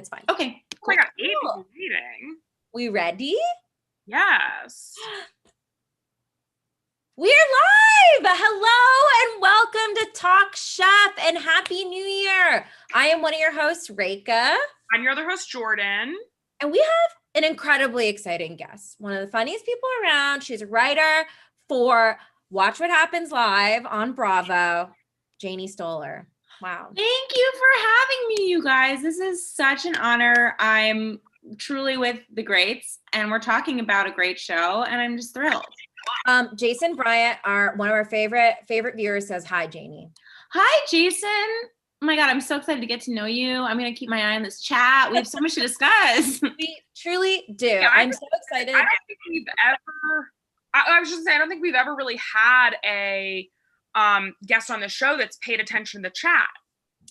It's fine. Okay. Oh my God, 8 people waiting. We ready? Yes. We're live! Hello and welcome to Talk Chef and Happy New Year. I am one of your hosts, Reka. I'm your other host, Jordan. And we have an incredibly exciting guest. One of the funniest people around. She's a writer for Watch What Happens Live on Bravo, Janie Stolar. Wow. Thank you for having me, you guys. This is such an honor. I'm truly with the greats, and we're talking about a great show, and I'm just thrilled. Jason Bryant, one of our favorite viewers, says hi, Janie. Hi, Jason. Oh my God, I'm so excited to get to know you. I'm going to keep my eye on this chat. We have so much to discuss. We truly do. Yeah, I'm so excited. I don't think we've ever, I was just saying, I don't think we've ever really had a guest on the show that's paid attention to the chat.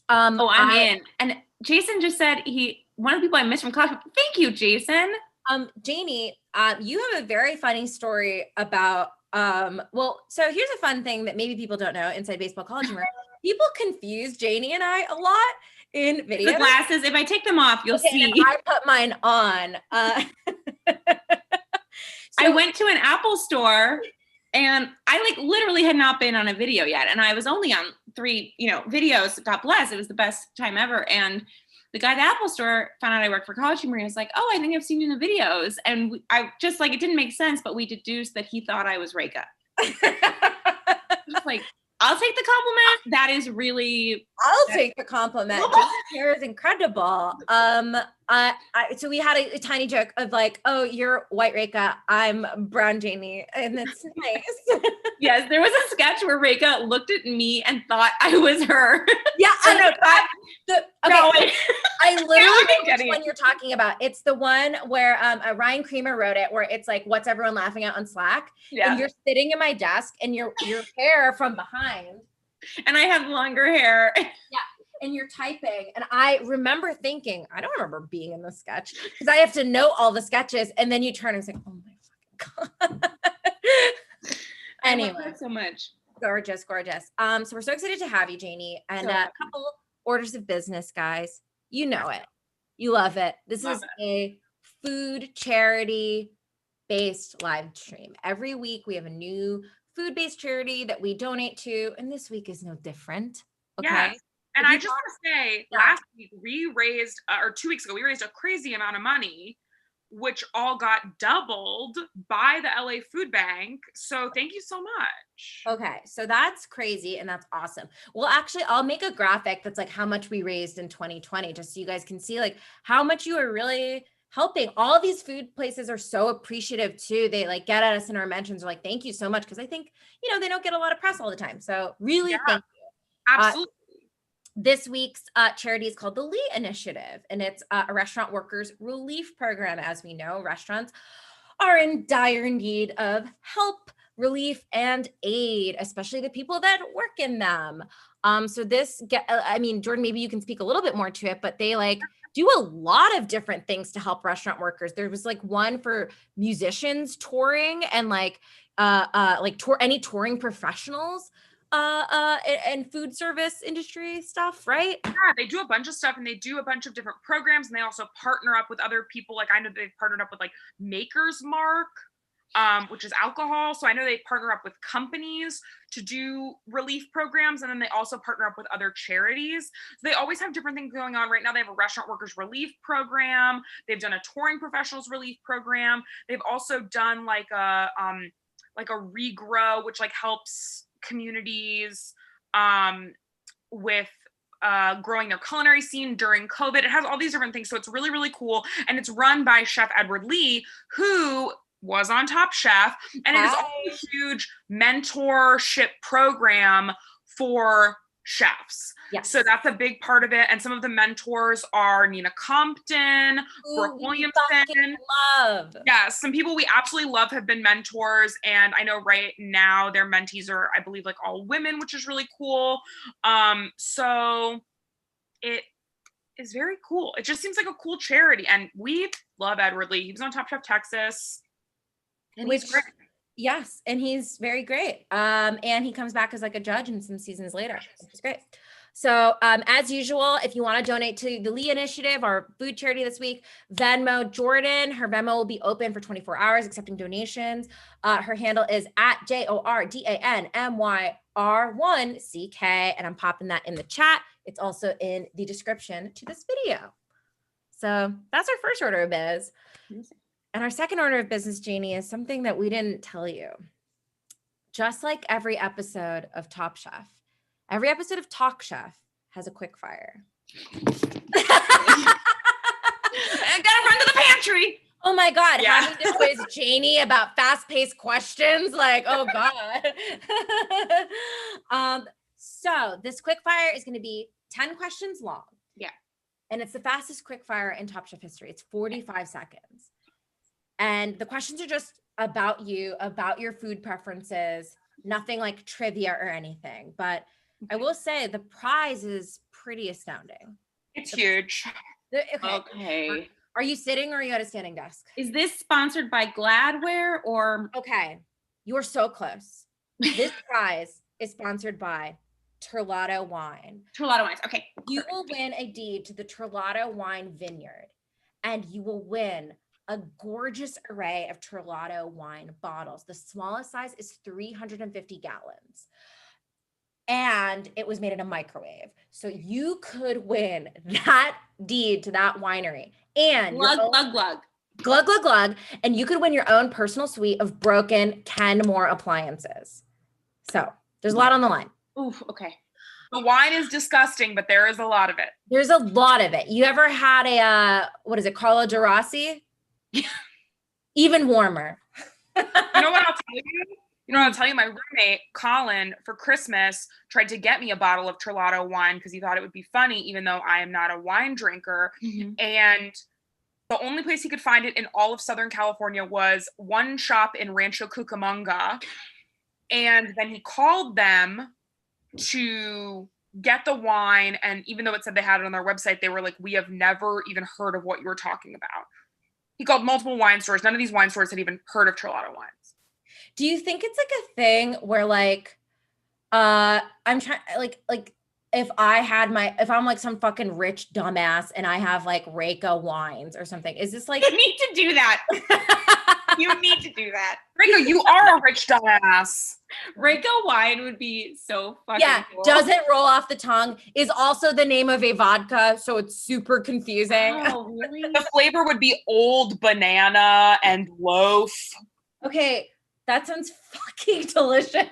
I'm in. And Jason just said one of the people I missed from class. Thank you, Jason. Janie, you have a very funny story about, so here's a fun thing that maybe people don't know inside baseball college humor. People confuse Janie and I a lot in videos. The glasses, if I take them off, you'll see. I put mine on. I went to an Apple store and I literally had not been on a video yet. And I was only on 3, videos, God bless. It was the best time ever. And the guy at the Apple store found out I worked for College Humor. He was like, oh, I think I've seen you in the videos. And I just it didn't make sense, but we deduced that he thought I was Reka. Just I'll take the compliment. That is really. I'll take the compliment. Janie's hair is incredible. So we had a tiny joke of oh, you're white Reka, I'm brown Janie, and that's nice. Yes, there was a sketch where Reka looked at me and thought I was her. Yeah, I know. I literally know which it. one you're talking about. It's the one where Ryan Creamer wrote it, where it's what's everyone laughing at on Slack? Yeah. And you're sitting in my desk and your hair from behind. And I have longer hair. Yeah. And you're typing. And I remember thinking, I don't remember being in the sketch because I have to know all the sketches. And then you turn and it's oh my fucking God. Anyway. I love that so much. Gorgeous. So we're so excited to have you, Janie. And a couple orders of business, guys. You know it. You love it. This is a food charity based live stream. Every week we have a new food-based charity that we donate to. And this week is no different. Okay. Yes. And I just want to say, last week we raised, or 2 weeks ago, we raised a crazy amount of money, which all got doubled by the LA Food Bank. So thank you so much. Okay. So that's crazy. And that's awesome. Well, actually, I'll make a graphic that's how much we raised in 2020, just so you guys can see how much you are really helping. All of these food places are so appreciative too. They get at us in our mentions are thank you so much. Cause I think, they don't get a lot of press all the time. So really thank you. Absolutely. This week's charity is called the Lee Initiative, and it's a restaurant workers relief program. As we know, restaurants are in dire need of help, relief, and aid, especially the people that work in them. So Jordan, maybe you can speak a little bit more to it, but they do a lot of different things to help restaurant workers. There was one for musicians touring and any touring professionals. And food service industry stuff, right? Yeah, they do a bunch of stuff and they do a bunch of different programs, and they also partner up with other people. I know they've partnered up with Maker's Mark, which is alcohol. So I know they partner up with companies to do relief programs, and then they also partner up with other charities. So they always have different things going on. Right now they have a restaurant workers relief program. They've done a touring professionals relief program. They've also done a regrow, which helps communities with growing their culinary scene during COVID. It has all these different things. So it's really, really cool. And it's run by Chef Edward Lee, who was on Top Chef. And it is also a huge mentorship program for chefs. Yes. So that's a big part of it. And some of the mentors are Nina Compton, Brooke Williamson. Love. Yeah, some people we absolutely love have been mentors. And I know right now their mentees are, I believe, all women, which is really cool. So it is very cool. It just seems like a cool charity. And we love Edward Lee. He was on Top Chef Texas. And he's great. Yes, and he's very great. And he comes back as a judge in some seasons later, which is great. So as usual, if you want to donate to the Lee Initiative, our food charity this week, Venmo Jordan. Her Venmo will be open for 24 hours accepting donations. Her handle is at JORDANMYR1CK, and I'm popping that in the chat. It's also in the description to this video. So that's our first order of biz. And our second order of business, Janie, is something that we didn't tell you. Just like every episode of Top Chef, every episode of Talk Chef has a quick fire. I gotta run to the pantry. Oh my God, Yeah. having to quiz Janie about fast-paced questions, like, oh God. So this quick fire is gonna be 10 questions long. Yeah. And it's the fastest quick fire in Top Chef history. It's 45 seconds. And the questions are just about you, about your food preferences, nothing like trivia or anything. But I will say the prize is pretty astounding. It's huge. Okay. Are you sitting or are you at a standing desk? Is this sponsored by Gladware or? Okay. You're so close. This prize is sponsored by Terlato Wine. Terlato wines. Okay. You will win a deed to the Terlato Wine Vineyard, and you will win a gorgeous array of Terlato wine bottles. The smallest size is 350 gallons. And it was made in a microwave. So you could win that deed to that winery. And Glug, glug, glug. glug, glug, glug. And you could win your own personal suite of broken Kenmore appliances. So there's a lot on the line. Ooh, okay. The wine is disgusting, but there is a lot of it. There's a lot of it. You ever had a, what is it, Carlo de Rossi? Even warmer. You know what I'll tell you? You know what I'll tell you? My roommate, Colin, for Christmas, tried to get me a bottle of Terlato wine because he thought it would be funny, even though I am not a wine drinker. Mm-hmm. And the only place he could find it in all of Southern California was one shop in Rancho Cucamonga. And then he called them to get the wine. And even though it said they had it on their website, they were like, we have never even heard of what you were talking about. He called multiple wine stores. None of these wine stores had even heard of Terlato wines. Do you think it's like a thing where like, I'm trying like if I'm like some fucking rich dumbass and I have like Reka wines or something, is this like, You need to do that. You need to do that. Rico, you are a rich dumbass. Reka wine would be so fucking cool. doesn't roll off the tongue, is also the name of a vodka, so it's super confusing. Oh, really? The flavor would be old banana and loaf. Okay, that sounds fucking delicious.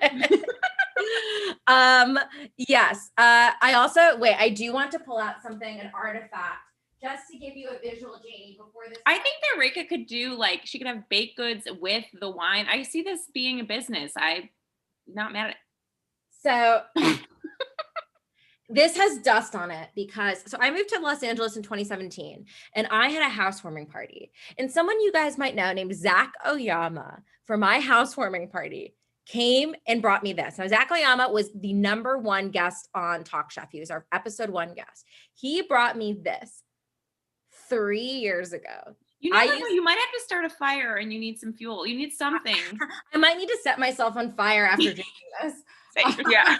Yes. I do want to pull out something, an artifact, just to give you a visual, Janie, before this. I think that Reka could do, like, she could have baked goods with the wine. I see this being a business. I'm not mad at it. So this has dust on it because, so I moved to Los Angeles in 2017 and I had a housewarming party, and someone you guys might know named Zach Oyama for my housewarming party came and brought me this. Now, Zach Oyama was the #1 guest on Talk Chef. He was our episode 1 guest. He brought me this 3 years ago. You never know. You might have to start a fire and you need some fuel. You need something. I might need to set myself on fire after drinking this. Yeah.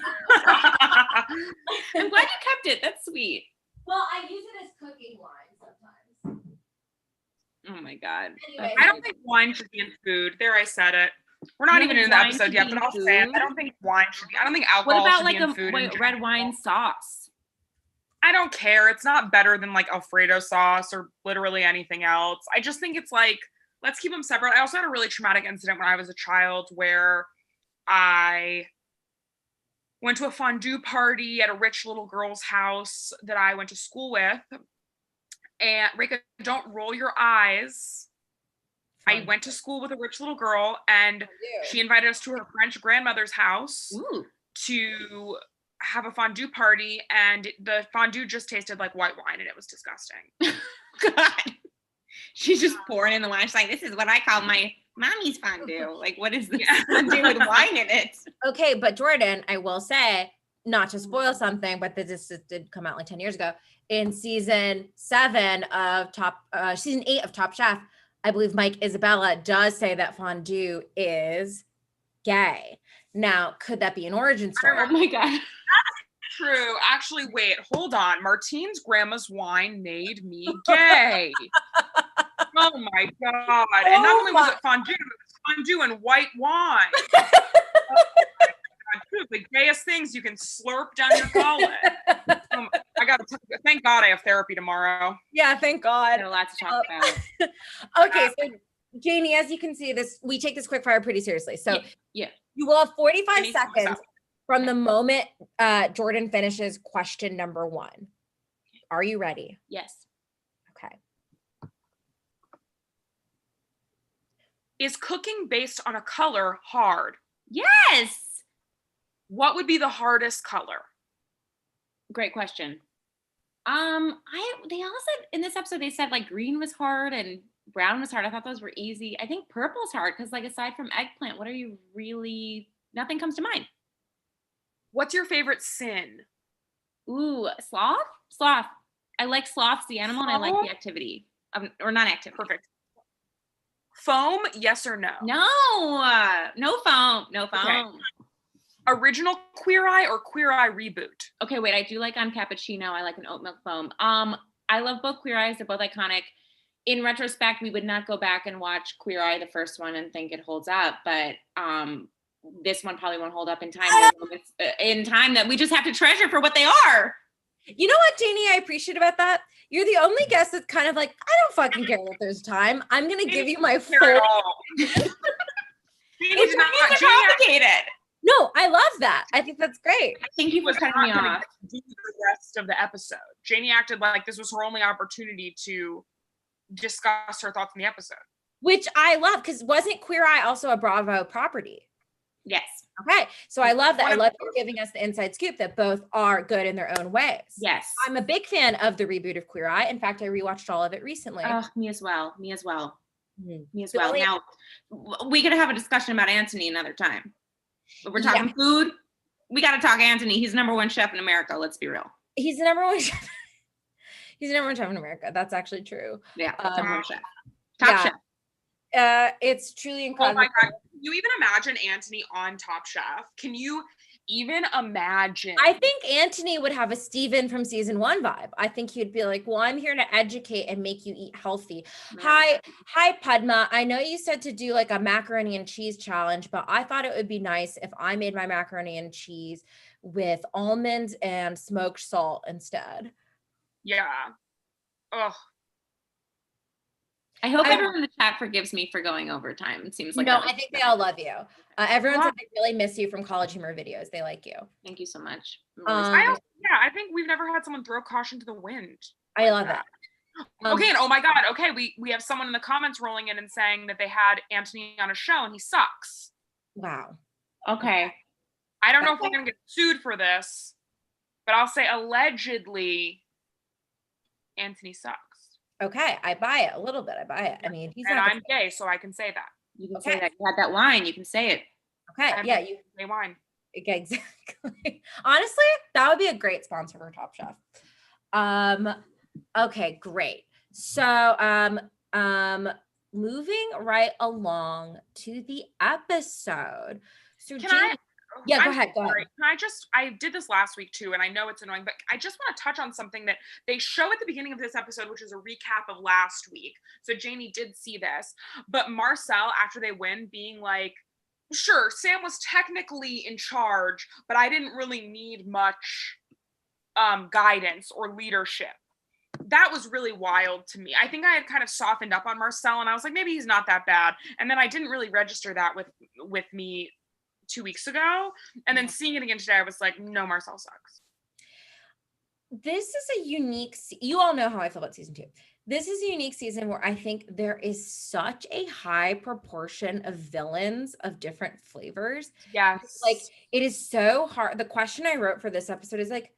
I'm glad you kept it. That's sweet. Well, I use it as cooking wine sometimes. Oh my God. Anyway, I don't think wine should be in food. There, I said it. We're not You even think in the wine episode should yet, be but in I'll say it. food? I don't think wine should be. I don't think alcohol What about should like be in food. in red general. wine sauce? I don't care. It's not better than like Alfredo sauce or literally anything else. I just think it's like, let's keep them separate. I also had a really traumatic incident when I was a child where I went to a fondue party at a rich little girl's house that I went to school with. And Rika, don't roll your eyes. I went to school with a rich little girl, and she invited us to her French grandmother's house to have a fondue party, and the fondue just tasted like white wine, and it was disgusting. God. She's just pouring in the wine. She's like, this is what I call my mommy's fondue. Like, what is this fondue with wine in it? Okay, but Jordan, I will say, not to spoil something, but this did come out like 10 years ago. In season 8 of Top Chef, I believe Mike Isabella does say that fondue is gay. Now, could that be an origin story? Oh my God. true. Actually, wait, hold on. Martine's grandma's wine made me gay. Oh my God. And not only was it fondue, it was fondue and white wine. Two of the gayest things you can slurp down your gullet. Thank God I have therapy tomorrow. Yeah, thank God. Got a lot to talk about. Okay, so Janie, as you can see, we take this quick fire pretty seriously. So yeah. You will have 45 seconds from the moment Jordan finishes question number 1. Are you ready? Yes. Okay. Is cooking based on a color hard? Yes. What would be the hardest color? Great question. They all said in this episode, they said like green was hard and brown was hard. I thought those were easy. I think purple's hard because like aside from eggplant, what are you really, nothing comes to mind. What's your favorite sin? Ooh, sloth? Sloth. I like sloths, the animal, and I like the activity. Or non-activity. Perfect. Foam, yes or no? No. No foam. No foam. Okay. Original Queer Eye or Queer Eye reboot? Okay, wait. I do like on cappuccino. I like an oat milk foam. I love both Queer Eyes. They're both iconic. In retrospect, we would not go back and watch Queer Eye, the first one, and think it holds up. But this one probably won't hold up in time. In time that we just have to treasure for what they are. You know what, Janie, I appreciate about that? You're the only guest that's kind of like, I don't fucking care that there's time. I'm going to give you my full. It's not complicated. No, I love that. I think that's great. Thank you for cutting me off. Do the rest of the episode. Janie acted like this was her only opportunity to discuss her thoughts in the episode. Which I love, because wasn't Queer Eye also a Bravo property? Yes. Okay. So I love that. I love you giving us the inside scoop that both are good in their own ways. Yes. I'm a big fan of the reboot of Queer Eye. In fact, I rewatched all of it recently. Oh, me as well. Me as well. Mm-hmm. Me as well. Now, we could have a discussion about Anthony another time. But we're talking food. We got to talk Anthony. He's the #1 chef in America. Let's be real. He's the #1 chef. He's the #1 chef in America. That's actually true. Yeah. #1 chef. Top chef. It's truly incredible. Oh my God. Can you even imagine Anthony on Top Chef? Can you even imagine? I think Anthony would have a Steven from season 1 vibe. I think he'd be like, well, I'm here to educate and make you eat healthy. Right. Hi, Padma. I know you said to do like a macaroni and cheese challenge, but I thought it would be nice if I made my macaroni and cheese with almonds and smoked salt instead. Yeah. Ugh. I hope everyone in the chat forgives me for going over time. It seems like I think they all love you. Everyone said they really miss you from College Humor videos. They like you. Thank you so much. I think we've never had someone throw caution to the wind. I love that. Okay, and oh my God, okay, we have someone in the comments rolling in and saying that they had Anthony on a show and he sucks. Wow. Okay. I don't know if we're gonna get sued for this, but I'll say allegedly Anthony sucks. Okay, I buy it a little bit. I buy it. I mean, I'm gay, so I can say that. You can say that. You had that wine. You can say it. Okay, yeah, you say wine. Okay, exactly. Honestly, that would be a great sponsor for Top Chef. Okay, great. So, moving right along to the episode. So, go ahead. I did this last week too, and I know it's annoying, but I just want to touch on something that they show at the beginning of this episode, which is a recap of last week. So Janie did see this, but Marcel, after they win, being like, sure, Sam was technically in charge, but I didn't really need much guidance or leadership. That was really wild to me. I think I had kind of softened up on Marcel, and I was like, maybe he's not that bad. And then I didn't really register that with me 2 weeks ago, and then seeing it again today, I was like, no, Marcel sucks. This is a unique, you all know how I feel about season 2. This is a unique season where I think there is such a high proportion of villains of different flavors. Yes. Like, it is so hard. The question I wrote for this episode is like,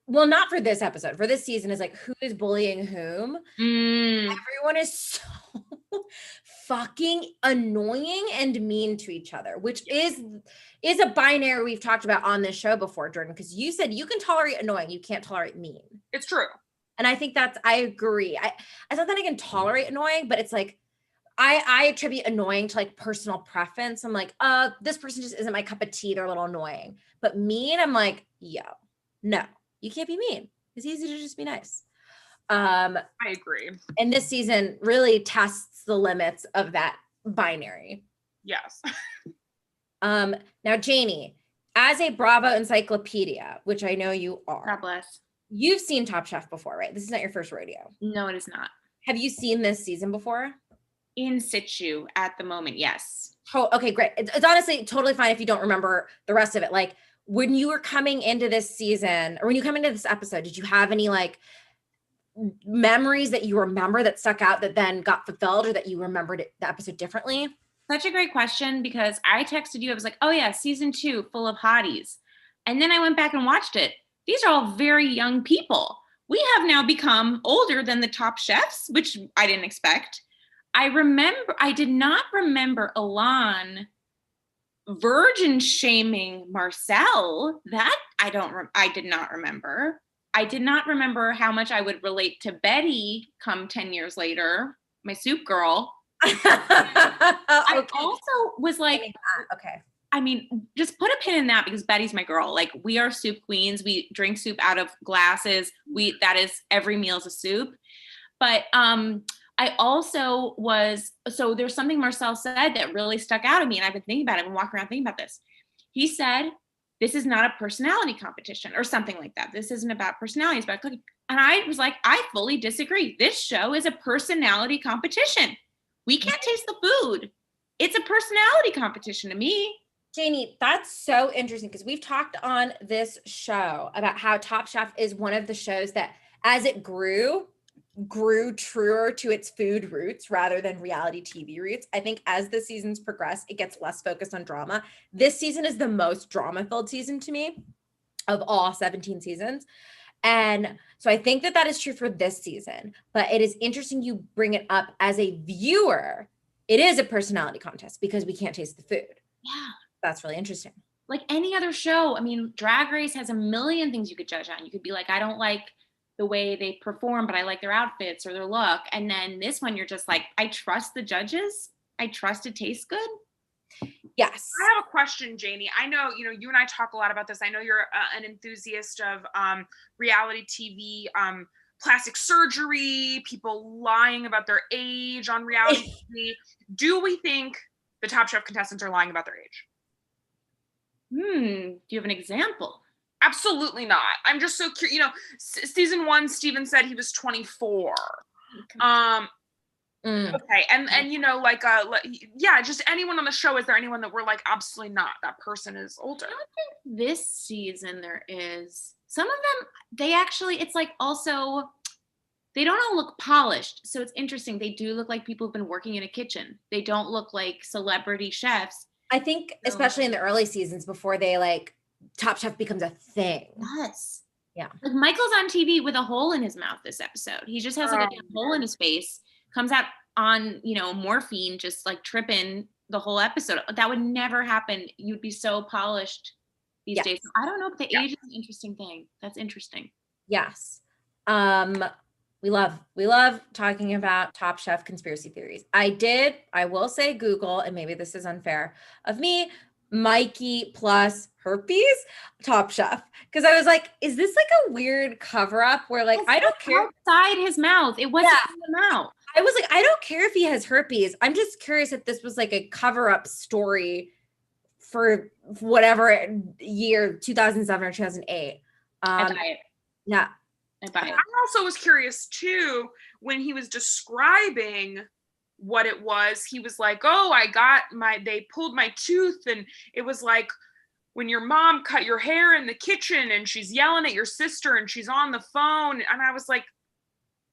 well, not for this episode, for this season, is like, who is bullying whom? Everyone is so fucking annoying and mean to each other, which is a binary we've talked about on this show before, Jordan, because you said you can tolerate annoying, you can't tolerate mean. It's true. And I think I agree. I thought that I can tolerate annoying, but it's like, I attribute annoying to like personal preference. I'm like, this person just isn't my cup of tea. They're a little annoying. But mean, I'm like, yo, No, you can't be mean. It's easy to just be nice. I agree. And this season really tests the limits of that binary. Yes. Now, Janie, as a Bravo encyclopedia, which I know you are, God bless. you've seen Top Chef before, right? This is not your first rodeo. No, it is not. Have you seen this season before? In situ at the moment, yes. Oh, okay, great. It's honestly totally fine if you don't remember the rest of it. Like when you were coming into this season or when you come into this episode, did you have any like memories that you remember that stuck out that then got fulfilled or that you remembered the episode differently? Such a great question because I texted you. I was like, oh yeah, season 2 full of hotties. And then I went back and watched it. These are all very young people. We have now become older than the top chefs, which I didn't expect. I did not remember Elan virgin shaming Marcel. That I did not remember. I did not remember how much I would relate to Betty come 10 years later, my soup girl. I also was like, okay. I mean, just put a pin in that because Betty's my girl. Like we are soup queens. We drink soup out of glasses. That is every meal's a soup. But I also so there's something Marcel said that really stuck out to me. And I've been thinking about it. I've been walking around thinking about this. He said, this is not a personality competition or something like that. This isn't about personalities, about cooking. And I was like, I fully disagree. This show is a personality competition. We can't taste the food. It's a personality competition to me. Janie, that's so interesting because we've talked on this show about how Top Chef is one of the shows that as it grew truer to its food roots rather than reality TV roots. I think as the seasons progress, it gets less focused on drama. This season is the most drama-filled season to me of all 17 seasons. And so I think that is true for this season, but it is interesting you bring it up as a viewer. It is a personality contest because we can't taste the food. Yeah. That's really interesting. Like any other show, I mean, Drag Race has a million things you could judge on. You could be like, I don't like the way they perform, but I like their outfits or their look. And then this one, you're just like, I trust the judges. I trust it tastes good. Yes. I have a question, Janie. I know, you and I talk a lot about this. I know you're an enthusiast of reality TV, plastic surgery, people lying about their age on reality TV. Do we think the Top Chef contestants are lying about their age? Do you have an example? Absolutely not. I'm just so curious. Season 1, Steven said he was 24. Okay. And just anyone on the show, is there anyone that we're like, absolutely not, that person is older? I don't think this season there is. Some of them, they actually, it's like also, they don't all look polished. So it's interesting. They do look like people who've been working in a kitchen. They don't look like celebrity chefs. I think especially in the early seasons before they like Top Chef becomes a thing. Yes. Yeah. Like Michael's on TV with a hole in his mouth this episode. He just has like a hole in his face, comes out on, morphine, just like tripping the whole episode. That would never happen. You'd be so polished these days. I don't know if the age is an interesting thing. That's interesting. Yes. We love talking about Top Chef conspiracy theories. I will say Google, and maybe this is unfair of me, Mikey plus herpes Top Chef. Because I was like, is this like a weird cover up where like, I don't care. Outside his mouth. It wasn't in the mouth. I was like, I don't care if he has herpes. I'm just curious if this was like a cover up story for whatever year, 2007 or 2008. I buy it. Yeah. I also was curious too, when he was describing what it was, he was like, oh, they pulled my tooth, and it was like when your mom cut your hair in the kitchen and she's yelling at your sister and she's on the phone. And I was like,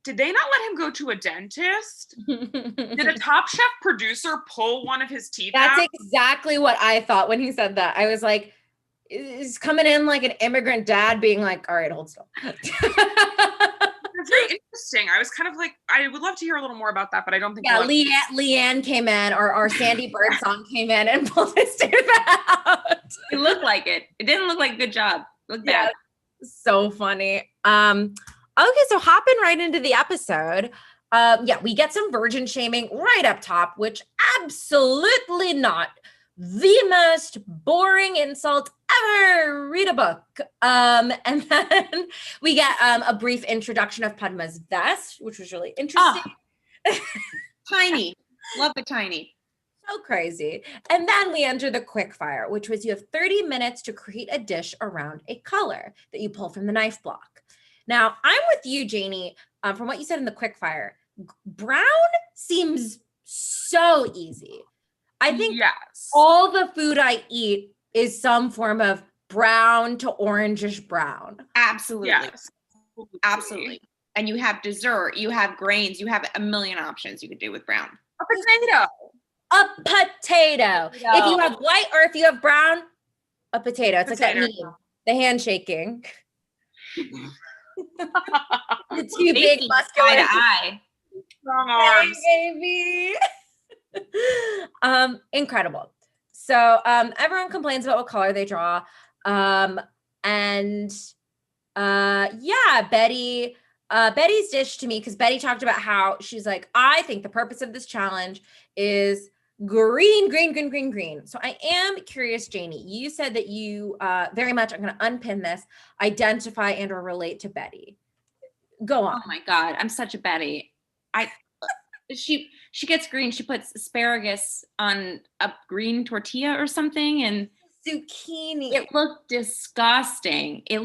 did they not let him go to a dentist? Did a Top Chef producer pull one of his teeth out? That's exactly what I thought when he said that. I was like, is coming in like an immigrant dad being like, all right, hold still. That's very interesting. I was kind of like, I would love to hear a little more about that, but I don't think. Yeah, Leanne came in, or our Sandy Bird song came in and pulled his tooth out. It looked like it. It didn't look like a good job. Look bad. So funny. Okay, so hopping right into the episode. We get some virgin shaming right up top, which absolutely not. the most boring insult ever. Read a book. And then we get a brief introduction of Padma's vest, which was really interesting. Tiny. Love the tiny. So crazy. And then we enter the quick fire, which was you have 30 minutes to create a dish around a color that you pull from the knife block. Now, I'm with you, Janie, from what you said in the quick fire. Brown seems so easy. I think all the food I eat is some form of brown to orangish brown. Absolutely. Yes. Absolutely. And you have dessert, you have grains, you have a million options you could do with brown. A potato. A potato. If you have white or if you have brown, a potato. It's like that meme, the handshaking. The two big muscular eye. Strong arms. Baby. Incredible. So everyone complains about what color they draw. Betty's dish to me, because Betty talked about how she's like, I think the purpose of this challenge is green. So I am curious, Janie, you said that you very much, I'm going to unpin this, identify and or relate to Betty. Go on. Oh my God, I'm such a Betty. She gets green. She puts asparagus on a green tortilla or something, and zucchini. It looked disgusting. She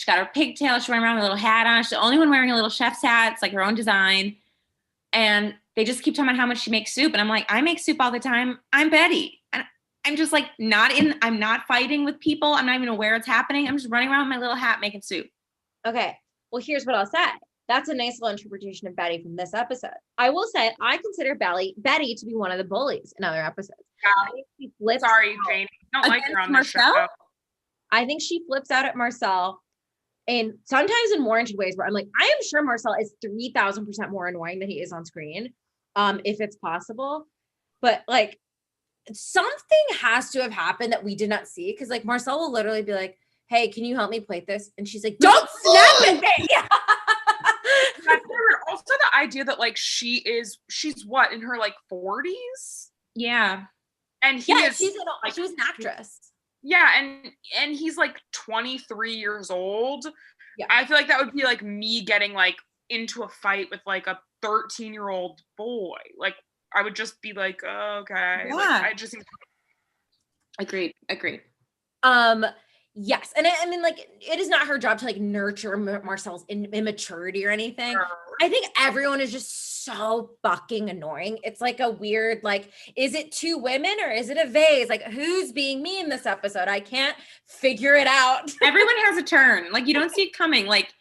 got her pigtail. She went around with a little hat on. She's the only one wearing a little chef's hat. It's like her own design. And they just keep talking about how much she makes soup. And I'm like, I make soup all the time. I'm Betty. And I'm just like I'm not fighting with people. I'm not even aware it's happening. I'm just running around with my little hat making soup. Okay. Well, here's what I'll say. That's a nice little interpretation of Betty from this episode. I will say, I consider Betty to be one of the bullies in other episodes. Yeah. Sorry, Jane. I don't like her on this show. I think she flips out at Marcel, and sometimes in warranted ways where I'm like, I am sure Marcel is 3,000% more annoying than he is on screen, if it's possible. But like, something has to have happened that we did not see, because like Marcel will literally be like, hey, can you help me plate this? And she's like, don't snap at me. Also the idea that like she's what, in her like 40s? Yeah. And she was an actress. Yeah, and he's like 23 years old. Yeah. I feel like that would be like me getting like into a fight with like a 13-year-old boy. Like I would just be like, oh, okay. Yeah. Like, I just Agreed. Yes. And I mean, like, it is not her job to like nurture Marcel's immaturity or anything. Sure. I think everyone is just so fucking annoying. It's like a weird, like, is it two women or is it a vase? Like, who's being mean this episode? I can't figure it out. Everyone has a turn. Like, you don't see it coming. Like,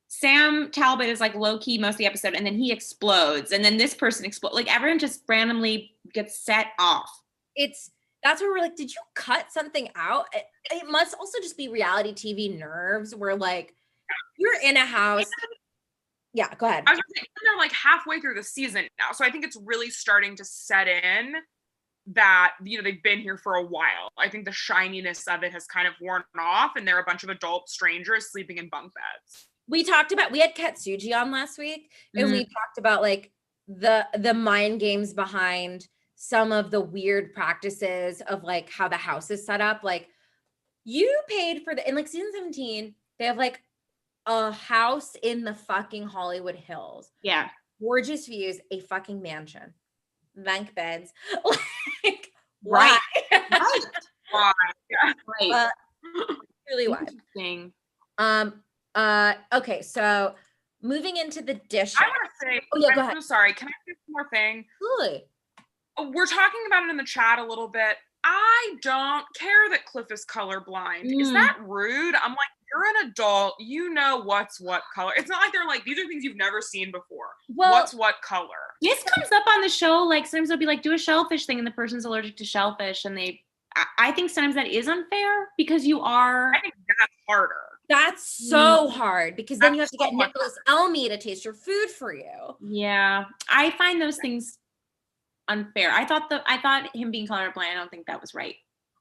Sam Talbot is like low key most of the episode, and then he explodes, and then this person explodes. Like, everyone just randomly gets set off. That's where we're like, did you cut something out? It must also just be reality TV nerves where like you're in a house. Yeah, go ahead. I was gonna say, they're like halfway through the season now. So I think it's really starting to set in that, you know, they've been here for a while. I think the shininess of it has kind of worn off, and they're a bunch of adult strangers sleeping in bunk beds. We had Katsuji on last week, and we talked about like the mind games behind some of the weird practices of like how the house is set up. Like, you paid for in like season 17, they have like a house in the fucking Hollywood Hills. Yeah. Gorgeous views, a fucking mansion, bunk beds. Like, right. Why? Why? Yeah. Right. Really why? Interesting. Okay, so moving into the dish. I want to say, go ahead. So sorry. Can I say one more thing? Absolutely. We're talking about it in the chat a little bit. I don't care that Cliff is colorblind. Is that rude? I'm like, you're an adult. You know what's what color. It's not like they're like, these are things you've never seen before. Well, what's what color? This comes up on the show. Like, sometimes they'll be like, do a shellfish thing, and the person's allergic to shellfish. And I think sometimes that is unfair because you are. I think that's harder. That's so hard because then you have to get Nicholas Elmy to taste your food for you. Yeah. I find those things unfair. I thought him being colorblind, I don't think that was right.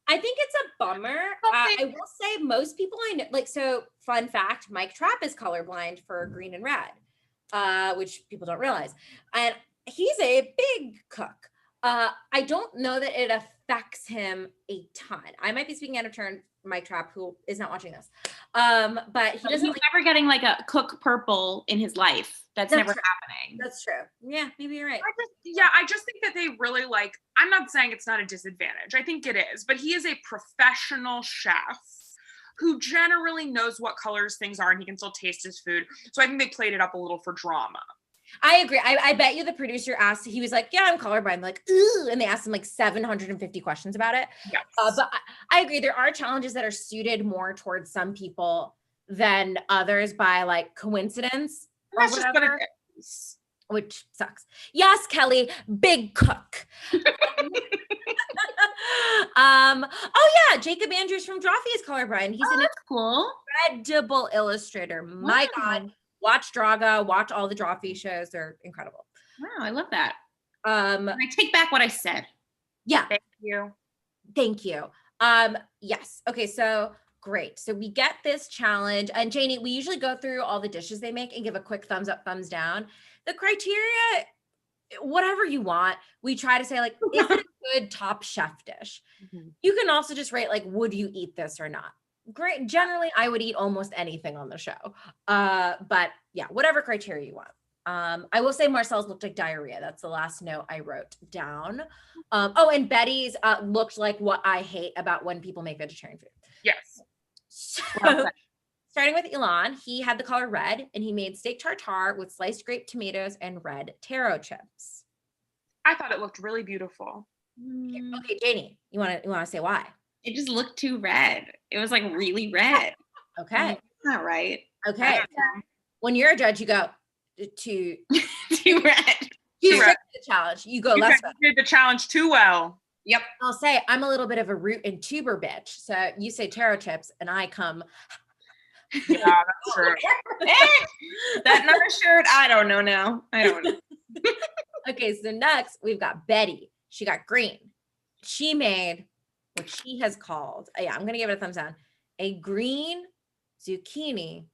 I think it's a bummer. I will say most people I know, like, so fun fact, Mike Trapp is colorblind for green and red, which people don't realize. And he's a big cook. I don't know that it affects him a ton. I might be speaking out of turn, Mike Trapp, who is not watching this. But he doesn't He's never getting like a cook purple in his life. That's never happening. That's true. Yeah, maybe you're right. I just think that they really like, I'm not saying it's not a disadvantage. I think it is, but he is a professional chef who generally knows what colors things are and he can still taste his food. So I think they played it up a little for drama. I agree. I bet you the producer asked, he was like, yeah, I'm colorblind. Like, ooh, and they asked him like 750 questions about it. Yes. But I agree. There are challenges that are suited more towards some people than others by like coincidence or That's just what whatever, it is. which sucks. Yes, Kelly, big cook. Oh yeah, Jacob Andrews from Drawfee is colorblind. He's an cool, incredible illustrator. My God. Watch Draga, watch all the Drawfee shows. They're incredible. Wow, I love that. I take back what I said. Yeah. Thank you. Yes. Okay, so great. So we get this challenge. And Janie, we usually go through all the dishes they make and give a quick thumbs up, thumbs down. The criteria, whatever you want, we try to say like, is it a good Top Chef dish? Mm-hmm. You can also just rate like, would you eat this or not? Great. Generally, I would eat almost anything on the show. But yeah, whatever criteria you want. I will say Marcel's looked like diarrhea. That's the last note I wrote down. And Betty's looked like what I hate about when people make vegetarian food. Yes. So, starting with Elon, he had the color red and he made steak tartare with sliced grape tomatoes and red taro chips. I thought it looked really beautiful. Okay, Janie, you want to say why? It just looked too red. It was like really red. Okay. That's not right. Okay. When you're a judge, you go too red. You red. The challenge. You go less red. You did the challenge too well. Yep. I'll say I'm a little bit of a root and tuber bitch. So you say taro chips and I come. Yeah, that's true. That another shirt. I don't know now. I don't know. Okay, so next we've got Betty. She got green. She made what she has called, I'm going to give it a thumbs down, a green zucchini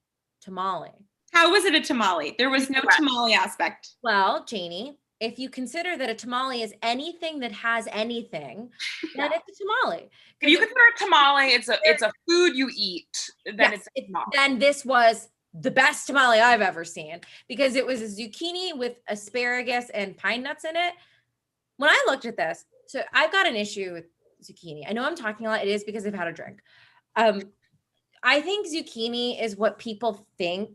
tamale. How was it a tamale? There was no tamale aspect. Well, Janie, if you consider that a tamale is anything that has anything, then it's a tamale. If you consider a tamale, it's a food you eat, then it's a tamale. Then this was the best tamale I've ever seen because it was a zucchini with asparagus and pine nuts in it. When I looked at this, so I've got an issue with zucchini. I know I'm talking a lot. It is because I've had a drink. I think zucchini is what people think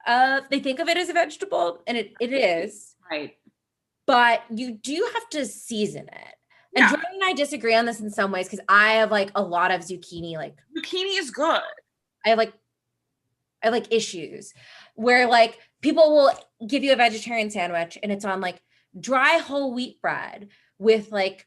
of. They think of it as a vegetable, and it is. Right. But you do have to season it. And Yeah. Jordan and I disagree on this in some ways because I have like a lot of zucchini. Like Zucchini is good. I have like issues where like people will give you a vegetarian sandwich and it's on like dry whole wheat bread with like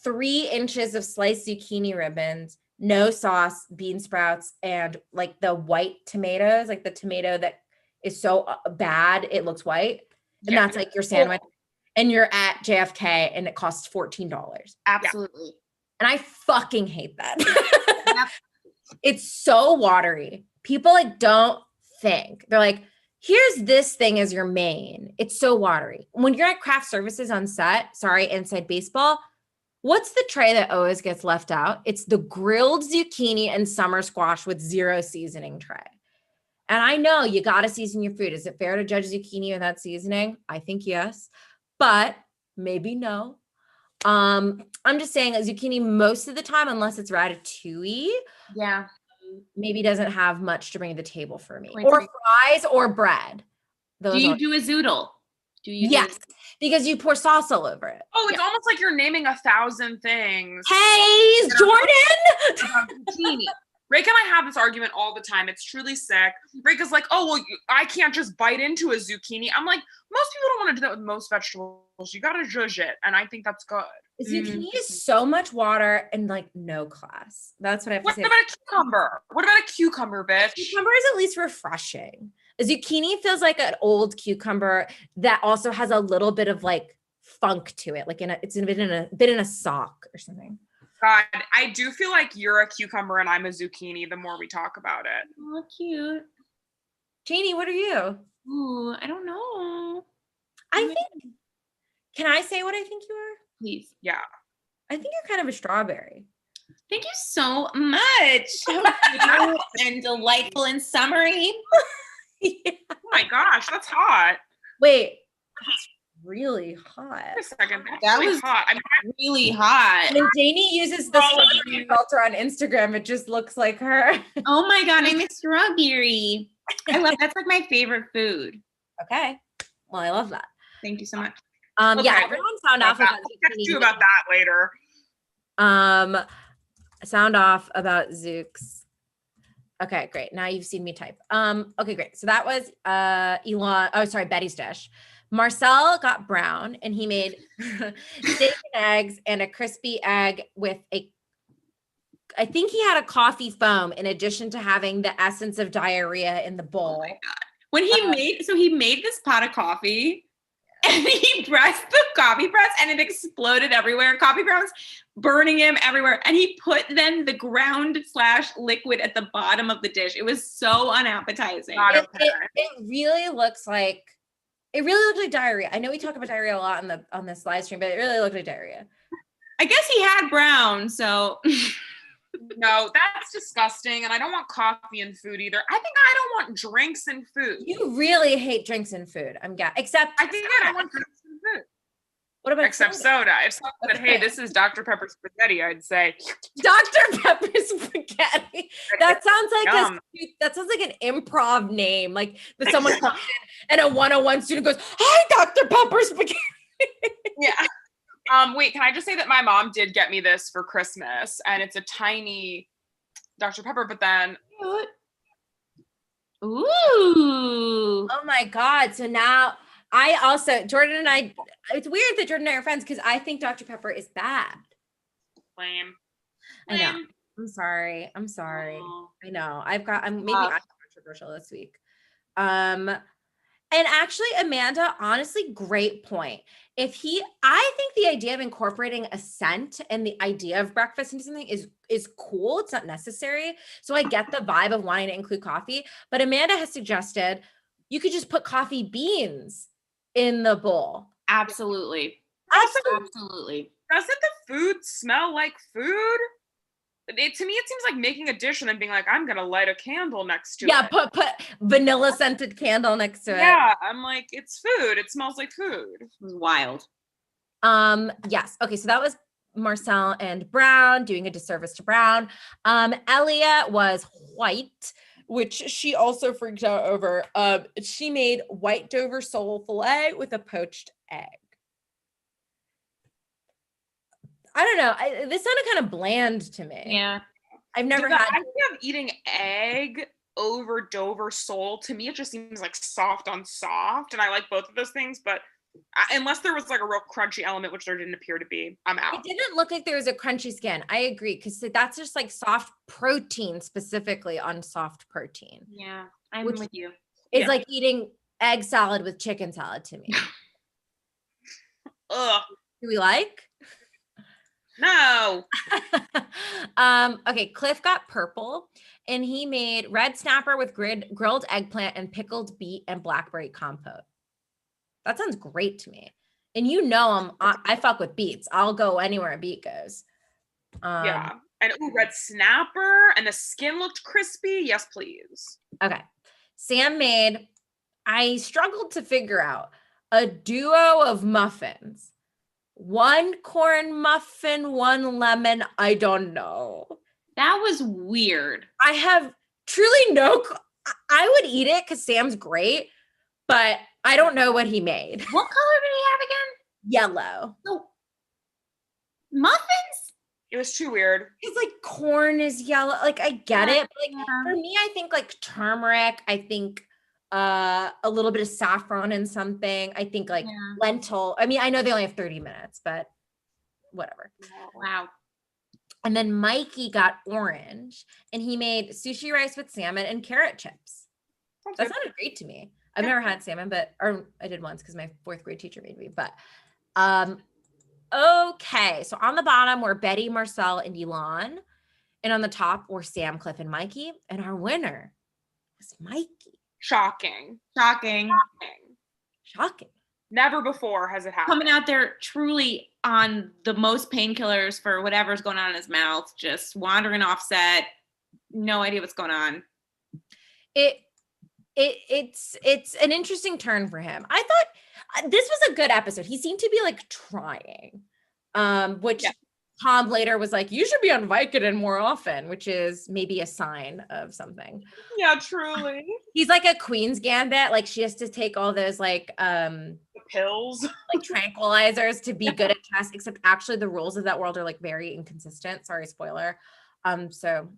3 inches of sliced zucchini ribbons, no sauce, bean sprouts, and like the white tomatoes, like the tomato that is so bad it looks white. And that's like your sandwich. And you're at JFK and it costs $14. Absolutely. Yeah. And I fucking hate that. Yep. It's so watery. People like don't think. They're like, here's this thing as your main. It's so watery. When you're at craft services on set, inside baseball, what's the tray that always gets left out? It's the grilled zucchini and summer squash with 0 seasoning tray. And I know you got to season your food. Is it fair to judge zucchini without seasoning? I think yes, but maybe no. I'm just saying a zucchini most of the time, unless it's ratatouille, maybe doesn't have much to bring to the table for me. Or fries or bread. Do you do a zoodle? Yes, because you pour sauce all over it. Oh, it's almost like you're naming 1,000 things. Hey, Jordan! Zucchini. Reka and I have this argument all the time. It's truly sick. Reka's like, oh, well, I can't just bite into a zucchini. I'm like, most people don't want to do that with most vegetables. You got to zhuzh it. And I think that's good. Zucchini is so much water and like no class. That's what I have to say. What about a cucumber? What about a cucumber, bitch? Cucumber is at least refreshing. A zucchini feels like an old cucumber that also has a little bit of like funk to it. Like it's a bit in a sock or something. God, I do feel like you're a cucumber and I'm a zucchini the more we talk about it. Oh, cute. Janie, what are you? Ooh, I don't know. I think Can I say what I think you are? Please. Yeah. I think you're kind of a strawberry. Thank you so much. So cute and delightful and summery. Yeah. Oh my gosh, that's hot. Wait, that's really hot. Wait a second. That's That really was hot. I mean, really hot. When Janie uses the strawberry filter on Instagram, it just looks like her. Oh my God, I'm a strawberry. I love that's like my favorite food. Okay. Well, I love that. Thank you so much. Yeah, Okay. everyone sound off about I'll text you about that later. Sound off about Zooks. Okay, great. Now you've seen me type. Okay, great. So that was Betty's dish. Marcel got brown and he made steak and eggs and a crispy egg with I think he had a coffee foam in addition to having the essence of diarrhea in the bowl. Oh my God. When he made this pot of coffee and he pressed the coffee press and it exploded everywhere. Coffee grounds burning him everywhere. And he put then the ground / liquid at the bottom of the dish. It was so unappetizing. It really looks like diarrhea. I know we talk about diarrhea a lot on this live stream, but it really looked like diarrhea. I guess he had brown, so No, that's disgusting. And I don't want coffee in food either. I think I don't want drinks in food. You really hate drinks in food. Except I think I don't want drinks in food. What about Except soda? If someone said, "Hey, this is Dr. Pepper spaghetti," I'd say, Dr. Pepper spaghetti. That sounds like an improv name. Like that someone comes in and a 101 student goes, "Hi, Dr. Pepper spaghetti." Yeah. Wait, can I just say that my mom did get me this for Christmas, and it's a tiny Dr. Pepper, but then ooh. Oh my God. So now Jordan and I, it's weird that Jordan and I are friends because I think Dr. Pepper is bad. lame. I know. I'm sorry. Oh. I know. I'm controversial this week. And actually, Amanda, honestly, great point. I think the idea of incorporating a scent and the idea of breakfast into something is cool. It's not necessary. So I get the vibe of wanting to include coffee, but Amanda has suggested you could just put coffee beans in the bowl. Absolutely. Absolutely. Doesn't the food smell like food? To me, it seems like making a dish and then being like, I'm gonna light a candle next to it. Yeah, put vanilla scented candle next to it. Yeah, I'm like, it's food. It smells like food. It was wild. Yes. Okay, so that was Marcel and Brown doing a disservice to Brown. Elia was white, which she also freaked out over. She made white Dover sole filet with a poached egg. I don't know. This sounded kind of bland to me. Yeah. I've never The had. idea of eating egg over Dover sole, to me, it just seems like soft on soft. And I like both of those things, but unless there was like a real crunchy element, which there didn't appear to be, I'm out. It didn't look like there was a crunchy skin. I agree, because that's just like soft protein, specifically on soft protein. Yeah, I'm with you. It's like eating egg salad with chicken salad to me. Ugh. Do we like? No. Okay, Cliff got purple and he made red snapper with grilled eggplant and pickled beet and blackberry compote. That sounds great to me. And I fuck with beets. I'll go anywhere a beet goes. Yeah. And red snapper and the skin looked crispy. Yes, please. Okay. Sam made, I struggled to figure out a duo of muffins. One corn muffin, one lemon. I don't know. That was weird. I have truly I would eat it because Sam's great, but I don't know what he made. What color did he have again? Yellow. No. Muffins? It was too weird. It's like corn is yellow. Like I get it. But like for me, I think like turmeric. I think a little bit of saffron in something. I think like lentil. I mean, I know they only have 30 minutes, but whatever. Wow. And then Mikey got orange and he made sushi rice with salmon and carrot chips. That sounded great to me. I've never had salmon, or I did once because my 4th grade teacher made me, but okay. So on the bottom were Betty, Marcel, and Elon. And on the top were Sam, Cliff, and Mikey. And our winner was Mikey. Shocking. Shocking. Never before has it happened. Coming out there truly on the most painkillers for whatever's going on in his mouth, just wandering off set, no idea what's going on. It's an interesting turn for him. I thought this was a good episode. He seemed to be like trying, which Tom later was like, you should be on Vicodin more often, which is maybe a sign of something. Yeah, truly. He's like a Queen's Gambit. Like she has to take all those like the pills, like tranquilizers to be good at chess, except actually the rules of that world are like very inconsistent. Sorry, spoiler. So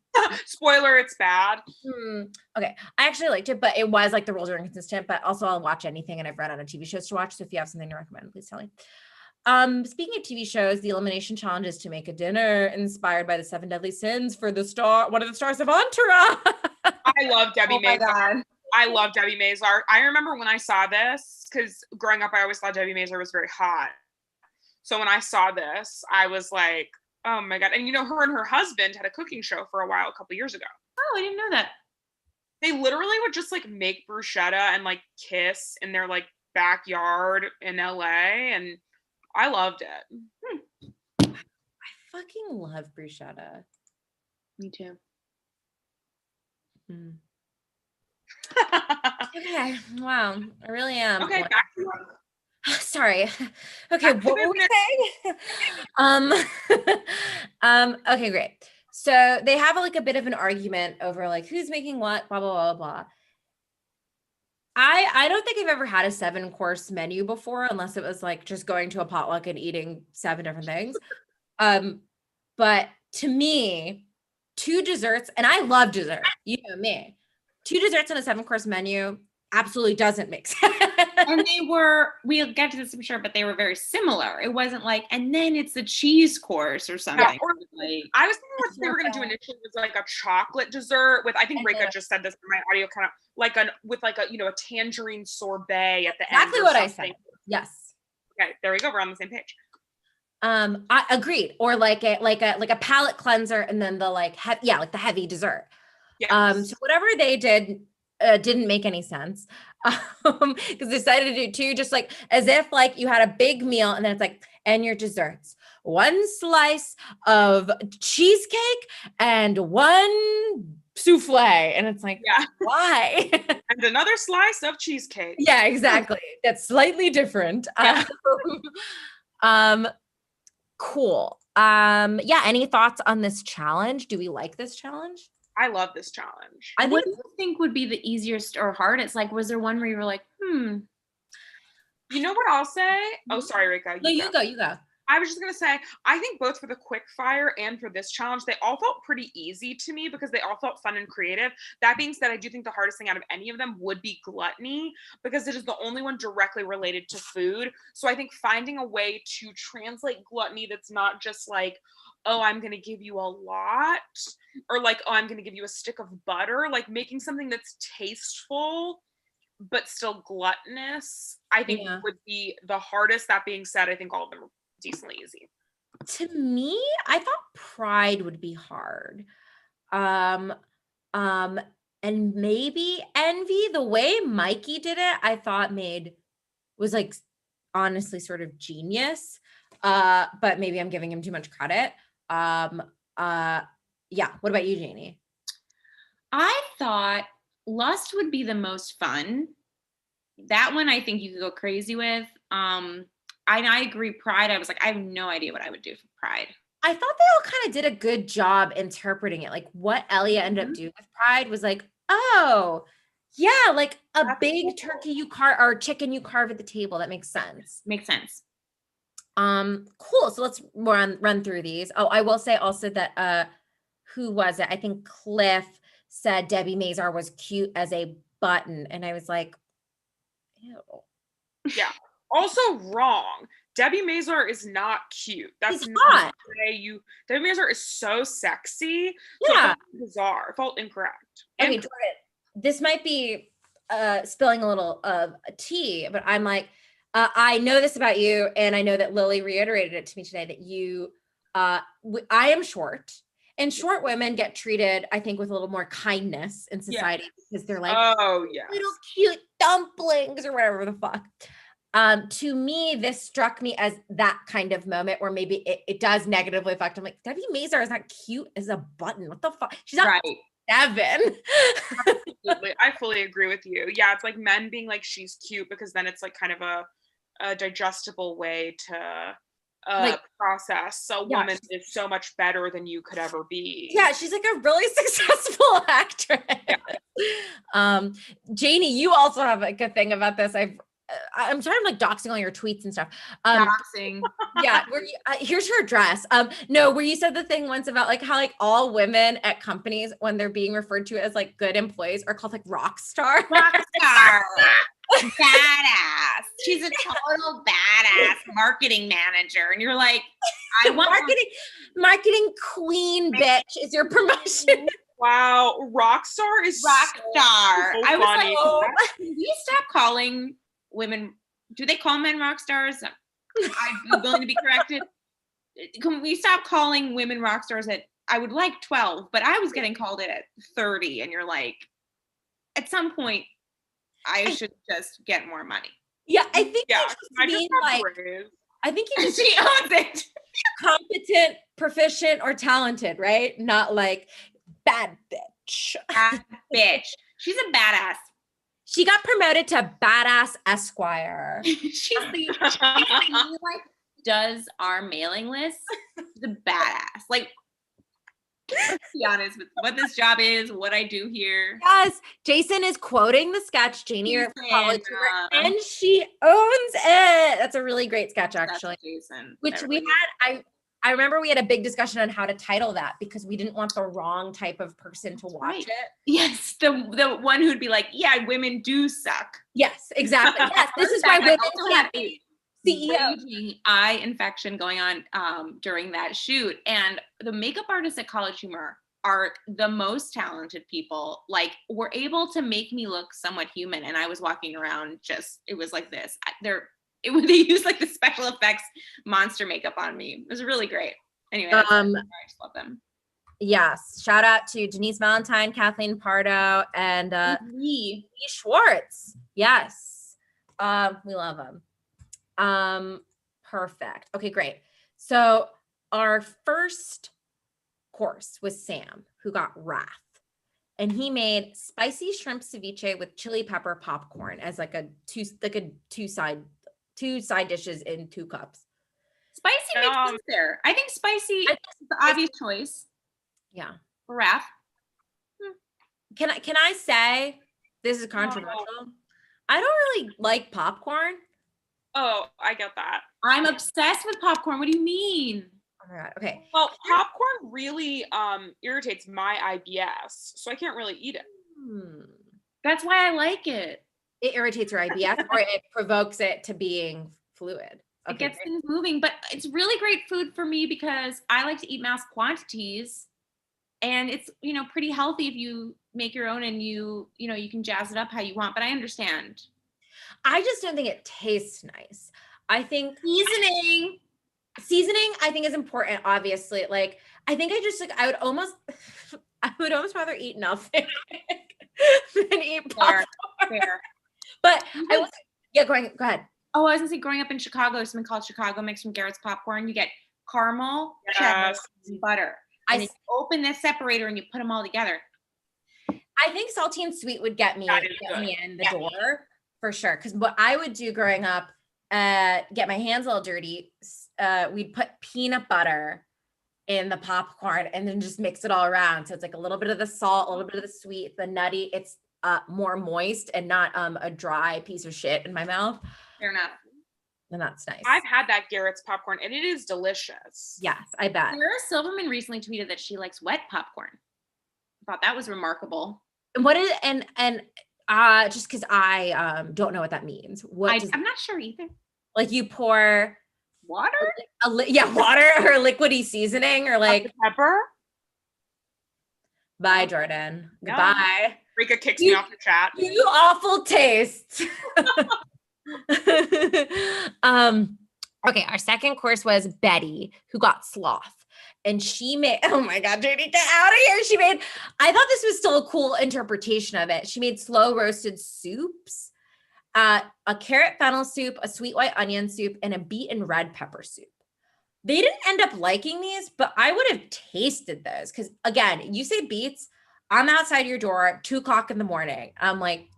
spoiler, it's bad. Okay. I actually liked it, but it was like the rules are inconsistent, but also I'll watch anything and I've run out of TV shows to watch. So if you have something to recommend, please tell me. Speaking of TV shows, the elimination challenge is to make a dinner inspired by the 7 deadly sins for one of the stars of Entourage. I love Debbie Mazar. I love Debbie Mazar. I remember when I saw this, because growing up, I always thought Debbie Mazar was very hot. So when I saw this, I was like, oh my God. And her and her husband had a cooking show for a while, a couple years ago. Oh, I didn't know that. They literally would just like make bruschetta and like kiss in their like backyard in LA. And I loved it. I fucking love bruschetta. Me too. Okay. Wow. I really am. Okay, back to work. Sorry. Okay, what were we saying? Okay, great. So they have like a bit of an argument over like who's making what, blah, blah, blah, blah. I don't think I've ever had a 7-course menu before, unless it was like just going to a potluck and eating 7 different things. But to me, 2 desserts, and I love dessert, you know me, 2 desserts on a 7-course menu absolutely doesn't make sense. And we'll get to this, I'm sure, but they were very similar. It wasn't like, and then it's the cheese course or something. Yeah, or like, I was thinking what they were going to do initially was like a chocolate dessert with, I think Rika just said this in my audio, kind of like a tangerine sorbet at the end. Exactly what I said. Yes. Okay, there we go. We're on the same page. I agreed. Or like a palate cleanser and then the like the heavy dessert. Yes. So whatever they did didn't make any sense. Because they decided to do 2 just like as if like you had a big meal and then it's like, and your desserts. 1 slice of cheesecake and 1 souffle. And it's like, why? And another slice of cheesecake. Yeah, exactly. That's slightly different. Cool. Any thoughts on this challenge? Do we like this challenge? I love this challenge. What do you think would be the easiest or hardest? Like, was there one where you were like, You know what I'll say? Oh, sorry, Rika. You go. I was just going to say, I think both for the quick fire and for this challenge, they all felt pretty easy to me because they all felt fun and creative. That being said, I do think the hardest thing out of any of them would be gluttony because it is the only one directly related to food. So I think finding a way to translate gluttony that's not just like, oh, I'm going to give you a lot, or like, oh, I'm going to give you a stick of butter, like making something that's tasteful but still gluttonous, I think would be the hardest. That being said, I think all of them are decently easy. To me, I thought pride would be hard. And maybe envy. The way Mikey did it, I thought was like honestly sort of genius. But maybe I'm giving him too much credit. What about you, Janie? I thought lust would be the most fun. That one I think you could go crazy with. I agree. Pride, I was like, I have no idea what I would do for pride. I thought they all kind of did a good job interpreting it. Like what Elia ended up doing with pride was like, oh, yeah, like a big turkey you carve or chicken you carve at the table. That makes sense. Makes sense. Cool. So let's run through these. Oh, I will say also that who was it? I think Cliff said Debbie Mazar was cute as a button, and I was like, ew. Yeah. Also wrong. Debbie Mazar is not cute. That's not the way you. Debbie Mazar is so sexy. Yeah. So it felt bizarre. It felt incorrect. Okay, Jordan, this might be spilling a little of tea, but I'm like, I know this about you, and I know that Lily reiterated it to me today that you, I am short, and short women get treated, I think, with a little more kindness in society because they're like, oh yeah, little cute dumplings or whatever the fuck. To me, this struck me as that kind of moment where maybe it does negatively affect. I'm like, Debbie Mazar is not cute as a button. What the fuck? She's not Right. 7. Absolutely. I fully agree with you. Yeah, it's like men being like, she's cute, because then it's like kind of a digestible way to Like, process. A yeah, woman is so much better than you could ever be. yeah, she's like a really successful actress. Janie, you also have like a thing about this. I'm trying to like doxing all your tweets and stuff. Doxing. Yeah, here's her address. No, where you said the thing once about like how like all women at companies, when they're being referred to as like good employees, are called like rock star. Rock star. Badass. She's a total badass marketing manager. And you're like, I want marketing queen, bitch, is your promotion. Wow, rock star is rock so star. I was funny. like, oh, can we stop calling women? Do they call men rock stars? I'm willing to be corrected. Can we stop calling women rock stars at, I would like 12, but I was getting called it at 30. And you're like, at some point, I should just get more money. Yeah, I think Yeah, I just mean like, I think you just she owns it. Competent, proficient, or talented, right? Not like bad bitch. Bad bitch. She's a badass. She got promoted to badass Esquire. She's the like does our mailing list. The badass. Like, let's be honest with what this job is, what I do here. Yes, Jason is quoting the sketch Janie wrote for college tour, and she owns it. That's a really great sketch, actually. Jason. Which we had. I remember we had a big discussion on how to title that because we didn't want the wrong type of person to watch it. Yes, the one who'd be like, yeah, women do suck. Yes, exactly. Yes, this is why women can't be CEO. Eye infection going on during that shoot, and the makeup artists at College Humor are the most talented people. Like, were able to make me look somewhat human, and I was walking around it was like this. They used like the special effects monster makeup on me. It was really great. Anyway, I just love them. Yes, shout out to Denise Valentine, Kathleen Pardo, and Lee Schwartz. Yes, we love them. Perfect. Okay, great. So our first course was Sam, who got wrath, and he made spicy shrimp ceviche with chili pepper popcorn as like two side dishes in 2 cups. Spicy makes sense there. I think spicy is the obvious choice. Yeah. Wrath. Can I say this is controversial? I don't really like popcorn. Oh, I get that. I'm obsessed with popcorn. What do you mean? Oh my God. Okay. Well, popcorn really irritates my IBS, so I can't really eat it. That's why I like it. It irritates your IBS or it provokes it to being fluid. Okay, it gets things moving, but it's really great food for me because I like to eat mass quantities, and it's, pretty healthy if you make your own and you can jazz it up how you want, but I understand. I just don't think it tastes nice. I think seasoning I think is important, obviously. Like, I think I would almost rather eat nothing than eat popcorn. Fair. But go ahead. Oh, I was gonna say, growing up in Chicago, there's something called Chicago Mix from Garrett's Popcorn. You get caramel, cheddar, and butter. And you open this separator and you put them all together. I think salty and sweet would get me in the door for sure. Because what I would do growing up, get my hands a little dirty, we'd put peanut butter in the popcorn and then just mix it all around. So it's like a little bit of the salt, a little bit of the sweet, the nutty. It's more moist and not a dry piece of shit in my mouth. Fair enough. And that's nice. I've had that Garrett's popcorn and it is delicious. Yes, I bet. Sarah Silverman recently tweeted that she likes wet popcorn. I thought that was remarkable. What is and just because I don't know what that means. I'm not sure either. Like, you pour water? Water or liquidy seasoning or like pepper. Bye, Jordan. Goodbye. Rika kicks me off the chat. You awful taste. Okay, our second course was Betty, who got sloth. And she made, oh my God, Janie, get out of here. I thought this was still a cool interpretation of it. She made slow roasted soups. a carrot fennel soup, a sweet white onion soup, and a beet and red pepper soup. They didn't end up liking these, but I would have tasted those because, again, you say beets, I'm outside your door at 2:00 in the morning. I'm like,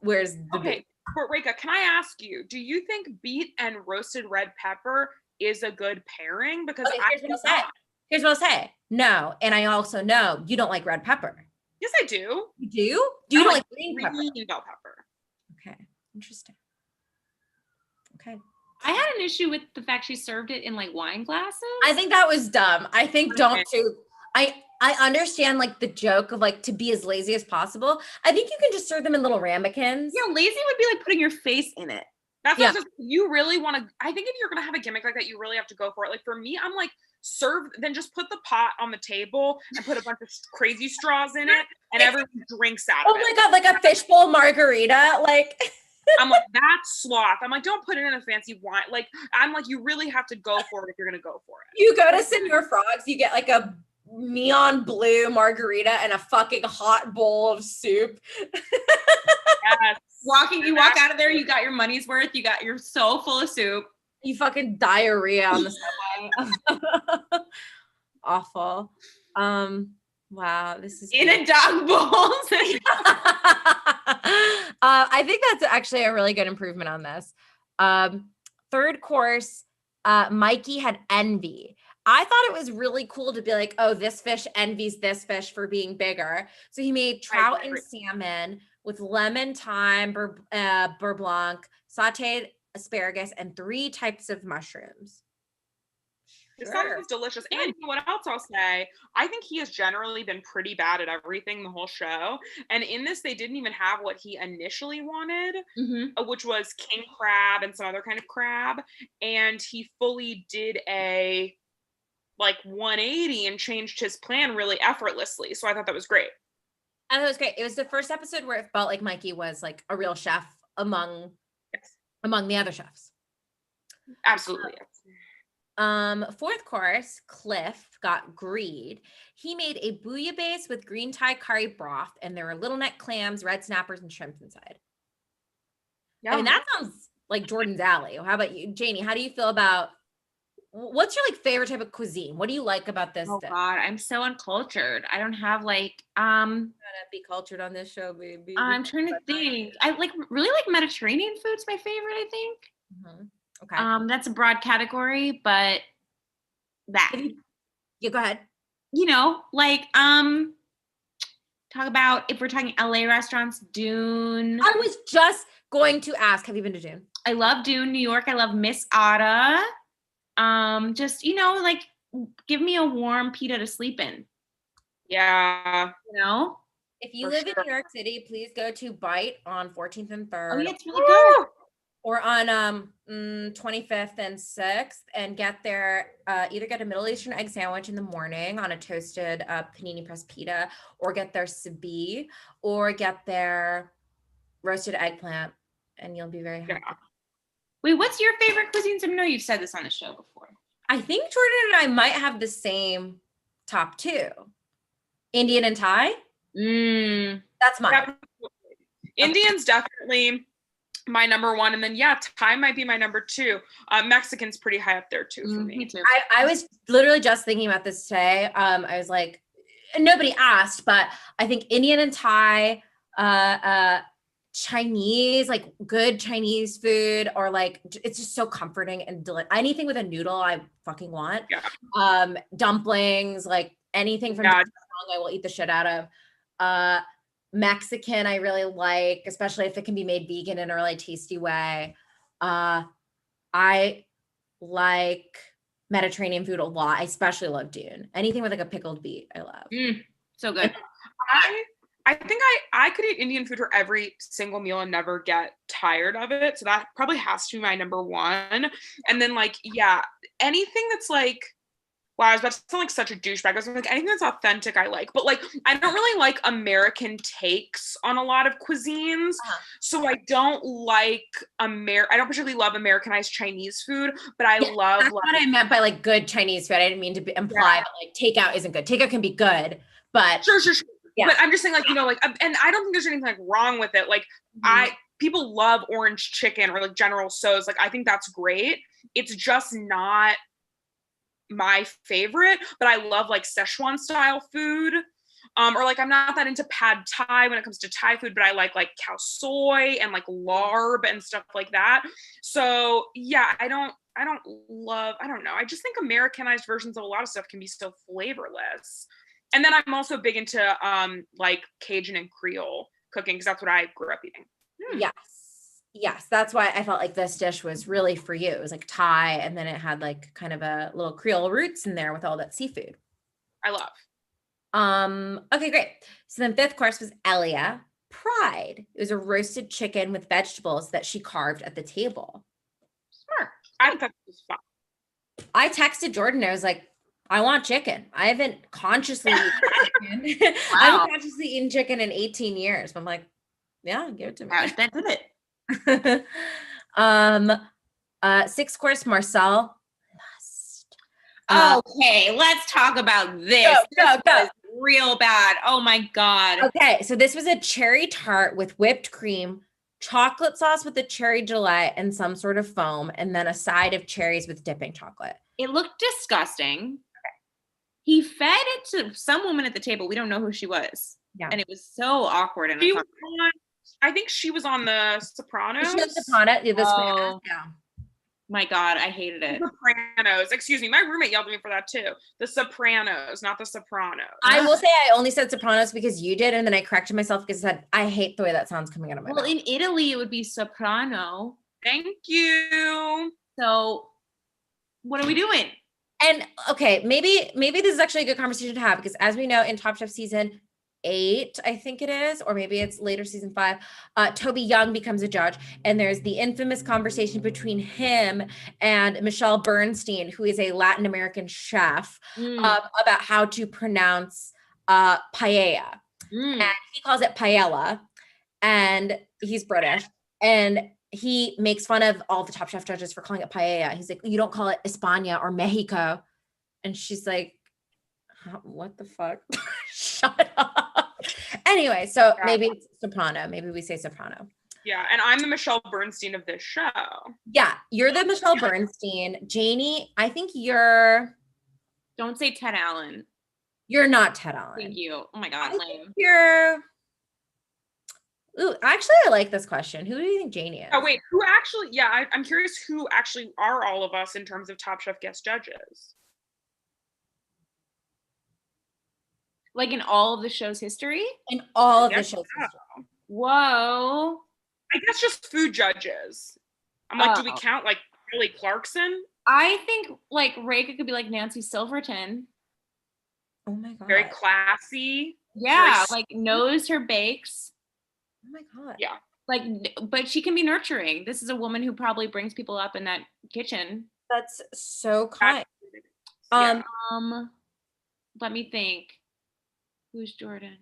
where's the beet? But Reka, can I ask you, do you think beet and roasted red pepper is a good pairing? Because here's what I'll say. No, and I also know you don't like red pepper. Yes, I do. You do? Do you don't like green pepper? Bell pepper. Okay, interesting. Okay. I had an issue with the fact she served it in like wine glasses. I think that was dumb. I think don't do. I understand like the joke of like to be as lazy as possible. I think you can just serve them in little ramekins. Yeah, lazy would be like putting your face in it. That's what you really want to. I think if you're gonna have a gimmick like that, you really have to go for it. Like for me, I'm like then just put the pot on the table and put a bunch of crazy straws in it, and everyone drinks out of it. Oh my god, like a fishbowl margarita, like. I'm like, that's sloth. I'm like, don't put it in a fancy wine. Like, I'm like, you really have to go for it if you're gonna go for it. You go to Senor Frogs, you get like a neon blue margarita and a fucking hot bowl of soup. Yes. You walk out of there, you got your money's worth. You're so full of soup. You fucking diarrhea on the subway. Awful. Wow, this is in a dog bowl. I think that's actually a really good improvement on this. Third course, Mikey had envy. I thought it was really cool to be like, oh, this fish envies this fish for being bigger. So he made trout and salmon with lemon, thyme, beurre blanc, sauteed asparagus, and 3 types of mushrooms. This sounds delicious. And you know what else I'll say? I think he has generally been pretty bad at everything the whole show. And in this, they didn't even have what he initially wanted, which was king crab and some other kind of crab. And he fully did a like 180 and changed his plan really effortlessly. So I thought that was great. I thought it was great. It was the first episode where it felt like Mikey was like a real chef among the other chefs. Absolutely. Fourth course, Cliff got greed. He made a bouillabaisse with green Thai curry broth, and there were little neck clams, red snappers, and shrimp inside. Yeah. I mean, that sounds like Jordan's alley. How about you, Janie? How do you feel about what's your like favorite type of cuisine? What do you like about this? Oh God, I'm so uncultured. I don't have like gotta be cultured on this show, baby. I'm trying to think. I really like Mediterranean food's my favorite, I think. Okay. That's a broad category, but that. Yeah, go ahead. You know, like talk about if we're talking LA restaurants, Dune. I was just going to ask, have you been to Dune? I love Dune, New York. I love Miss Otta. Just, you know, like give me a warm pita to sleep in. Yeah. You know? If you live in New York City, please go to Bite on 14th and 3rd. Oh, yeah, it's really good. Or on 25th and 6th, and get their either get a Middle Eastern egg sandwich in the morning on a toasted panini pressed pita, or get their sabi, or get their roasted eggplant, and you'll be very happy. Yeah. Wait, what's your favorite cuisines? I know you've said this on the show before. I think Jordan and I might have the same top 2. Indian and Thai. That's mine. Definitely. Indian's definitely my number 1, and then Thai might be my number 2. Mexican's pretty high up there too for me. Me too. I was literally just thinking about this today. I was like, nobody asked, but I think Indian and Thai, Chinese, like good Chinese food, or like it's just so comforting and anything with a noodle I fucking want. Yeah. Dumplings, like anything from I will eat the shit out of. Mexican I really like, especially if it can be made vegan in a really tasty way. I like Mediterranean food a lot. I especially love Dune. Anything with like a pickled beet, I love. So good. I think I could eat Indian food for every single meal and never get tired of it. So that probably has to be my number 1. And then like, anything that's like, wow, I was about to sound like such a douchebag. I was like, anything that's authentic, I like. But like, I don't really like American takes on a lot of cuisines. So I don't like I don't particularly love Americanized Chinese food, but I love. That's what I meant by like good Chinese food. I didn't mean to imply that like takeout isn't good. Takeout can be good, but sure. Yeah. But I'm just saying, like, you know, like, and I don't think there's anything like wrong with it. Like, people love orange chicken or like General Tso's. Like, I think that's great. It's just not my favorite, but I love like Szechuan style food. Or like, I'm not that into pad thai when it comes to Thai food, but I like khao soy and like larb and stuff like that. So yeah, I don't know. I just think Americanized versions of a lot of stuff can be so flavorless. And then I'm also big into like Cajun and Creole cooking, because that's what I grew up eating. Yes, that's why I felt like this dish was really for you. It was like Thai, and then it had like kind of a little Creole roots in there with all that seafood. I love. Okay, great. So then fifth course was Elia Pride. It was a roasted chicken with vegetables that she carved at the table. Smart. I thought it was fun. I texted Jordan. I was like, I want chicken. I haven't consciously eaten chicken. I haven't consciously eaten chicken in 18 years. But I'm like, yeah, give it to me. That did it. Sixth course, Marcel Lust. Okay, let's talk about this. This was real bad. Oh my God. Okay, so this was a cherry tart with whipped cream, chocolate sauce with a cherry gelée, and some sort of foam, and then a side of cherries with dipping chocolate. It looked disgusting. He fed it to some woman at the table. We don't know who she was. Yeah. And it was so awkward. And I think she was on The Sopranos. She was Sopranos. Yeah, Sopranos. Yeah. My God, I hated it. The Sopranos. Excuse me. My roommate yelled at me for that too. The Sopranos, not The Sopranos. I will say I only said Sopranos because you did, and then I corrected myself because I said, I hate the way that sounds coming out of my mouth. Well, in Italy, it would be soprano. Thank you. So what are we doing? And okay, maybe this is actually a good conversation to have, because as we know, in Top Chef season 8, I think it is, or maybe it's later season 5, Toby Young becomes a judge, and there's the infamous conversation between him and Michelle Bernstein, who is a Latin American chef, about how to pronounce paella. And he calls it paella, and he's British, and he makes fun of all the Top Chef judges for calling it paella. He's like, you don't call it España or Mexico. And she's like, what the fuck? Shut up. Anyway, so maybe it's soprano. Maybe we say soprano. Yeah, and I'm the Michelle Bernstein of this show. Yeah, you're the Michelle Bernstein. Janie, I think you're... Don't say Ted Allen. You're not Ted Allen. Thank you. Oh my God, lame. You're... Ooh, actually, I like this question. Who do you think Janie is? Oh, wait, who actually... Yeah, I'm curious who actually are all of us in terms of Top Chef guest judges. Like in all of the show's history? In all of the show's history. Whoa. I guess just food judges. I'm like, do we count like Kelly Clarkson? I think like Reka could be like Nancy Silverton. Oh my God. Very classy. Yeah, like knows her bakes. Oh my God. Yeah. Like, but she can be nurturing. This is a woman who probably brings people up in that kitchen. That's so kind. Yeah. Let me think. Who's Jordan?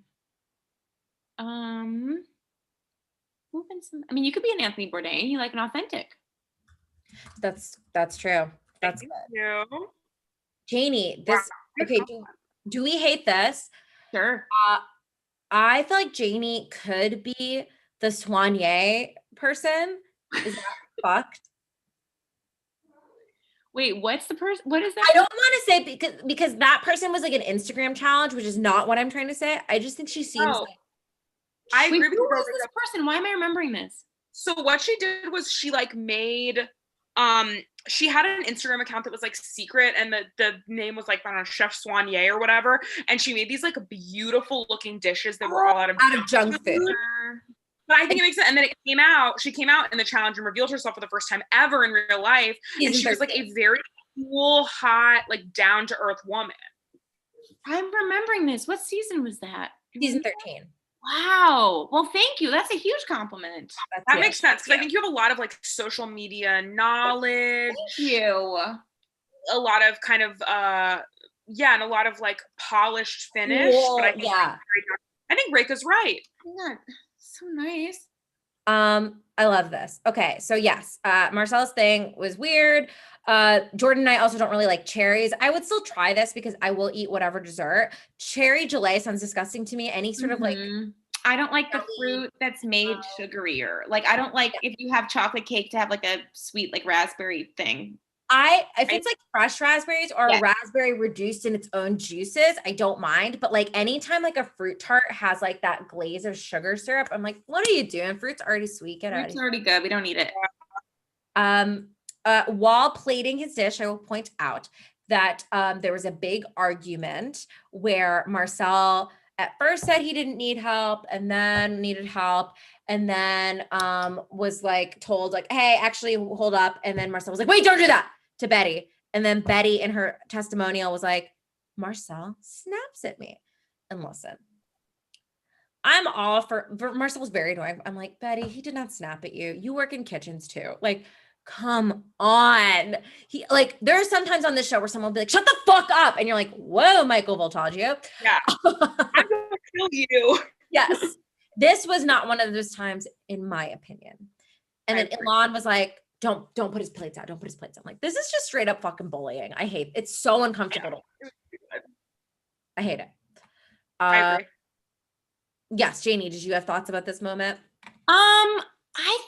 You could be an Anthony Bourdain. You like an authentic. That's true. That's good. You. Janie, this okay. Do we hate this? Sure. I feel like Janie could be the soigné person. Is that fucked? Wait, what's the person? What is that? I don't want to say because that person was like an Instagram challenge, which is not what I'm trying to say. I just think she seems like. I agree with you. Who is this person? Why am I remembering this? So what she did was she like made, she had an Instagram account that was like secret, and the name was like, I don't know, Chef Soigné or whatever. And she made these like beautiful looking dishes that were all out of junk food. But I think it makes sense. And then she came out in the challenge and revealed herself for the first time ever in real life. And she was like a very cool, hot, like down to earth woman. I'm remembering this. What season was that? Season 13. Wow. Well, thank you. That's a huge compliment. That makes sense, because I think you have a lot of like social media knowledge. Thank you. A lot of kind of and a lot of like polished finish. Cool. But I think Reka's right. Yeah. So nice. I love this. Okay, so yes, Marcella's thing was weird. Jordan and I also don't really like cherries. I would still try this because I will eat whatever dessert. Cherry gelée sounds disgusting to me. Any sort of like I don't like the fruit that's made sugarier. Like, I don't like if you have chocolate cake to have like a sweet, like raspberry thing. If it's like fresh raspberries or raspberry reduced in its own juices, I don't mind. But like anytime like a fruit tart has like that glaze of sugar syrup, I'm like, what are you doing? Fruit's already sweet. Get out of Fruit's here. already good. We don't need it. While plating his dish, I will point out that there was a big argument where Marcel at first said he didn't need help and then needed help, and then was like told like, hey, actually hold up. And then Marcel was like, wait, don't do that, to Betty. And then Betty in her testimonial was like, Marcel snaps at me. And listen, I'm all for Marcel was very annoying. I'm like, Betty, he did not snap at you. You work in kitchens too. Like, come on. He like, there are sometimes on this show where someone will be like, shut the fuck up. And you're like, whoa, Michael Voltaggio. Yeah. I'm going to kill you. Yes. This was not one of those times, in my opinion. And then Ilan was like, don't put his plates out. Don't put his plates out. I'm like, this is just straight up fucking bullying. I hate it. It's so uncomfortable. I hate it. I agree. Yes, Janie, did you have thoughts about this moment? I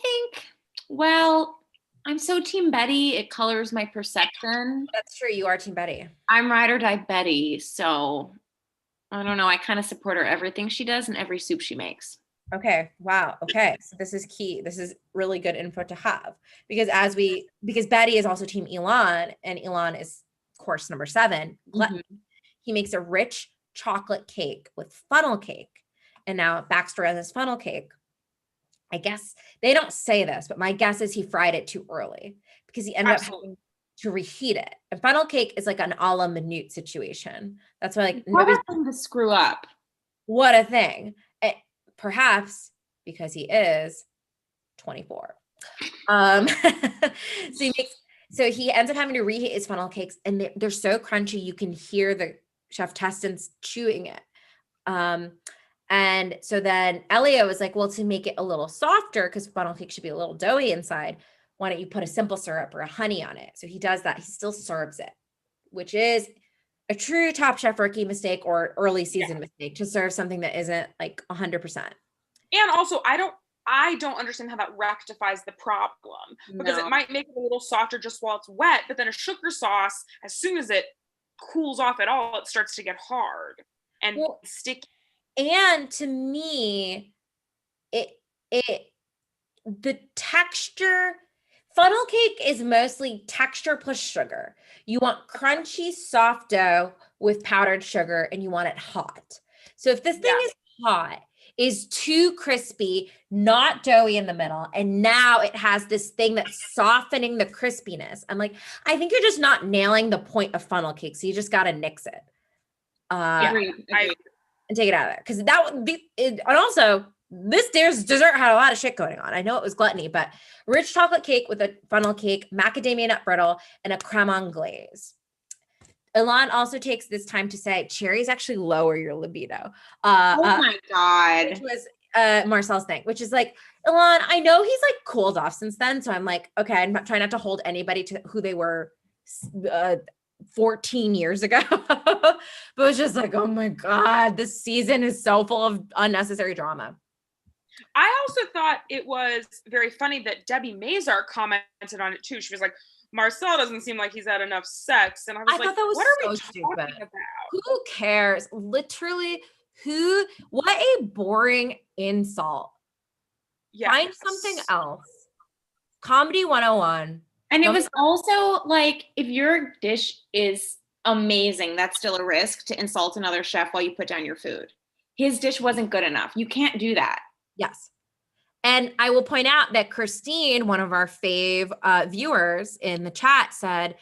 think, well, I'm so Team Betty, it colors my perception. That's true. You are Team Betty. I'm ride or die Betty, so I don't know. I kind of support her everything she does and every soup she makes. Okay. Wow. Okay. So this is key. This is really good info to have because because Betty is also Team Ilan, and Ilan is course number 7. Mm-hmm. He makes a rich chocolate cake with funnel cake. And now backstory on this funnel cake. I guess they don't say this, but my guess is he fried it too early because he ended up having to reheat it. And funnel cake is like an a la minute situation. That's why like nobody's going to screw up. What a thing. Perhaps because he is 24. So he ends up having to reheat his funnel cakes, and they're so crunchy you can hear the chef Testons chewing it. And so then Elio was like, well, to make it a little softer, because funnel cake should be a little doughy inside, why don't you put a simple syrup or a honey on it? So he does that. He still serves it, which is a true Top Chef rookie mistake or early season mistake, to serve something that isn't like 100%. And also, I don't understand how that rectifies the problem, because it might make it a little softer just while it's wet, but then a sugar sauce, as soon as it cools off at all, it starts to get hard and sticky. And to me, the texture, funnel cake is mostly texture plus sugar. You want crunchy, soft dough with powdered sugar, and you want it hot. So if this thing is hot, is too crispy, not doughy in the middle, and now it has this thing that's softening the crispiness, I'm like, I think you're just not nailing the point of funnel cake, so you just got to nix it. Agreed. And take it out of there, because that would be and also this dessert had a lot of shit going on. I know it was gluttony, but rich chocolate cake with a funnel cake, macadamia nut brittle, and a creme anglaise. Ilan also takes this time to say cherries actually lower your libido. Oh my God. Which was Marcel's thing, which is like, Ilan, I know he's like cooled off since then, so I'm like, okay, I'm not trying not to hold anybody to who they were 14 years ago. But it was just like, oh my God, this season is so full of unnecessary drama. I also thought it was very funny that Debbie Mazar commented on it too. She was like, Marcel doesn't seem like he's had enough sex. And I was like, thought that was what are so we stupid. talking about? Who cares? Literally, what a boring insult. Yes. Find something else. Comedy 101. And it was also like, if your dish is amazing, that's still a risk to insult another chef while you put down your food. His dish wasn't good enough. You can't do that. Yes. And I will point out that Christine, one of our fave viewers in the chat, said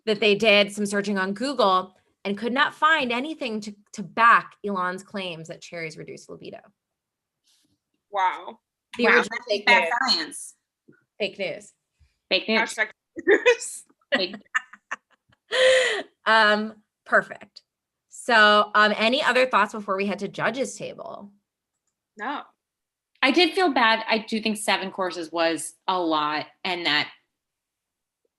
that they did some searching on Google and could not find anything to back Ilan's claims that cherries reduce libido. Wow. The original fake news. Science. Fake news. Fake news. Fake. Perfect. So any other thoughts before we head to judges table? No. I did feel bad. I do think 7 courses was a lot, and that